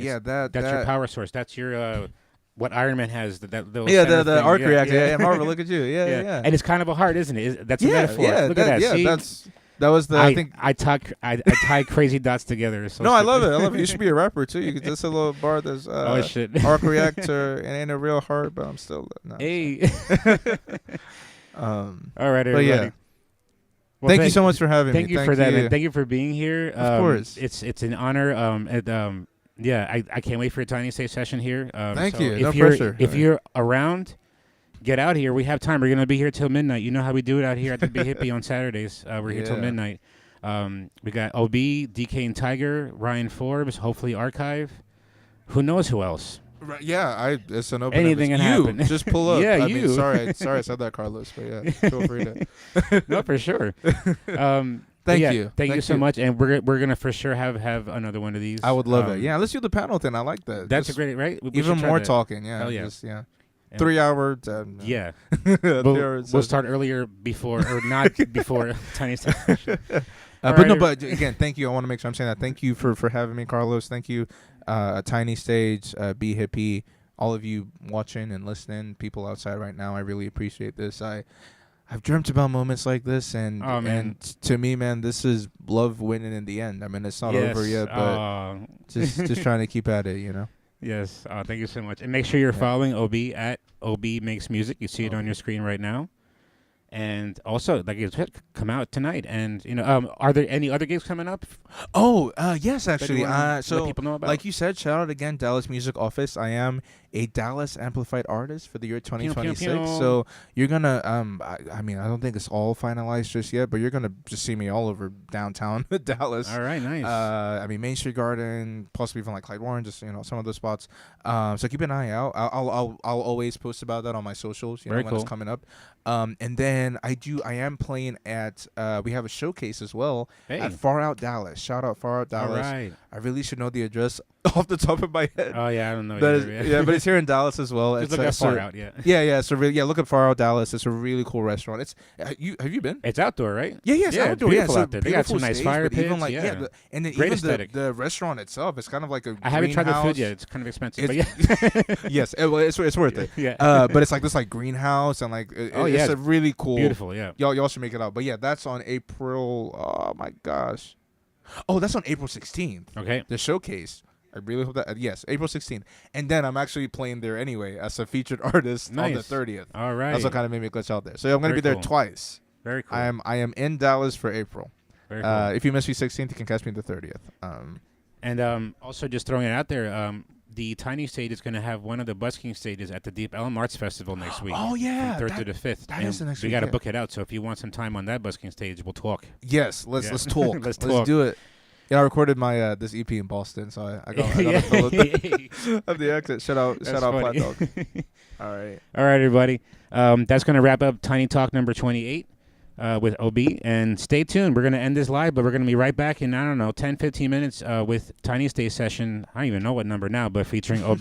That's your power source. That's your what Iron Man has. That little Yeah, center the thing. arc Yeah, reactor. yeah. Yeah, Marvel, look at you. Yeah. And it's kind of a heart, isn't it? That's a metaphor. Yeah, Look at that. Yeah, See? that was the I think. I tie crazy dots together. It's so No, I stupid. love it. I love it. You should be a rapper too. You could just a little bar that's Oh shit. arc reactor and ain't a real heart, but I'm still no. Hey. All right, everybody. but yeah. Well, thank you so much for having me. Thank you for that, man. Thank you for being here. Of course. It's an honor. Yeah, I can't wait for your Tiny Stay session here. Thank so you. If No you're, pressure. If you're around, get out here. We have time. We're gonna be here till midnight. You know how we do it out here at the Big Hippie on Saturdays. We're here till Yeah. midnight. We got OB, DK and Tiger, Ryan Forbes, hopefully Archive. Who knows who else? Right, yeah, it's an open. Anything can happen. Just pull up. Yeah, I you. mean, sorry, I said that, Carlos, but yeah, feel free to. No, for sure. Thank yeah, you. Thank you so much, and we're gonna for sure have another one of these. I would love it. Yeah, let's do the panel thing. I like that. That's Just a great, right? We even should try more that. talking. Yeah. Hell yeah. Yeah. And- 3 hour. Yeah. 3 We'll, hours. we'll start earlier before or not before Tiny Stay. But no, but again, thank you. I want to make sure I'm saying that. Thank you for having me, Carlos. Thank you, a Tiny Stage, Be Hippie, all of you watching and listening, people outside right now. I really appreciate this. I've dreamt about moments like this, and Oh, man. and to me, man, this is love winning in the end. I mean, it's not over yet, but just trying to keep at it, you know. Yes. Thank you so much, and make sure you're following OB at OB Makes Music. You see it on your screen right now. And also, like it's come out tonight, and are there any other gigs coming up? Oh, yes, actually. Let So, people know about. like you said, shout out again, Dallas Music Office. I am a Dallas Amplified artist for the year 2026. pew. So you're gonna, I mean, I don't think it's all finalized just yet, but you're gonna just see me all over downtown Dallas. All right, nice. I mean, Main Street Garden, possibly even like Clyde Warren, just some of those spots. So keep an eye out. I'll always post about that on my socials. Very when cool. it's coming up. And then I am playing at. We have a showcase as well Hey. at Far Out Dallas. Shout out Far Out All Dallas. right. I really should know the address off the top of my head. Oh yeah, I don't know. That either, is, yeah, but it's here in Dallas as well. just It's look at Far so- Out. Yeah. Yeah. So really, look at Far Out Dallas. It's a really cool restaurant. It's have you been? It's outdoor, right? Yeah, it's Yeah, it's outdoor. beautiful So out there. They got beautiful some nice stage, fire but even pits, like yeah. and then Great even aesthetic. the restaurant itself, it's kind of like a. I haven't tried the food greenhouse. yet. It's kind of expensive, but It's- yeah. Yes, it's worth it. Yeah. But it's like this greenhouse and Oh, it's yeah. a really cool. Beautiful, yeah. Y'all should make it out. But yeah, that's on April. Oh my gosh. Oh, that's on April 16th. Okay. The showcase. I really hope that. Yes, April 16th. And then I'm actually playing there anyway as a featured artist on the Nice. 30th. All right. That's what kind of made me glitch out there. So I'm going to Very be there cool. twice. Very cool. I am in Dallas for April. Very cool. If you miss me 16th, you can catch me the 30th. And also just throwing it out there, the Tiny Stage is going to have one of the busking stages at the Deep Elm Arts Festival next week. Oh yeah, From 3rd to the 5th. that And is the next we week, got to yeah. book it out. So if you want some time on that busking stage, we'll talk. yes. Let's Yeah. talk. Let's let's talk. do it. Yeah, I recorded my this EP in Boston, so I got Yeah. a fill of the exit. Shout out That's Flat funny. Dog. All right. All right, everybody. That's going to wrap up Tiny Talk number 28 with OB. And stay tuned. We're going to end this live, but we're going to be right back in, 10, 15 minutes with Tiny Stay session. I don't even know what number now, but featuring OB,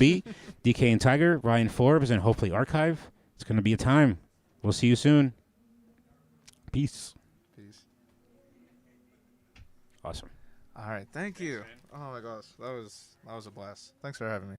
DK and Tiger, Ryan Forbes, and hopefully Archive. It's going to be a time. We'll see you soon. Peace. Peace. Awesome. All right. Thank you. Oh my gosh, that was a blast. Thanks for having me.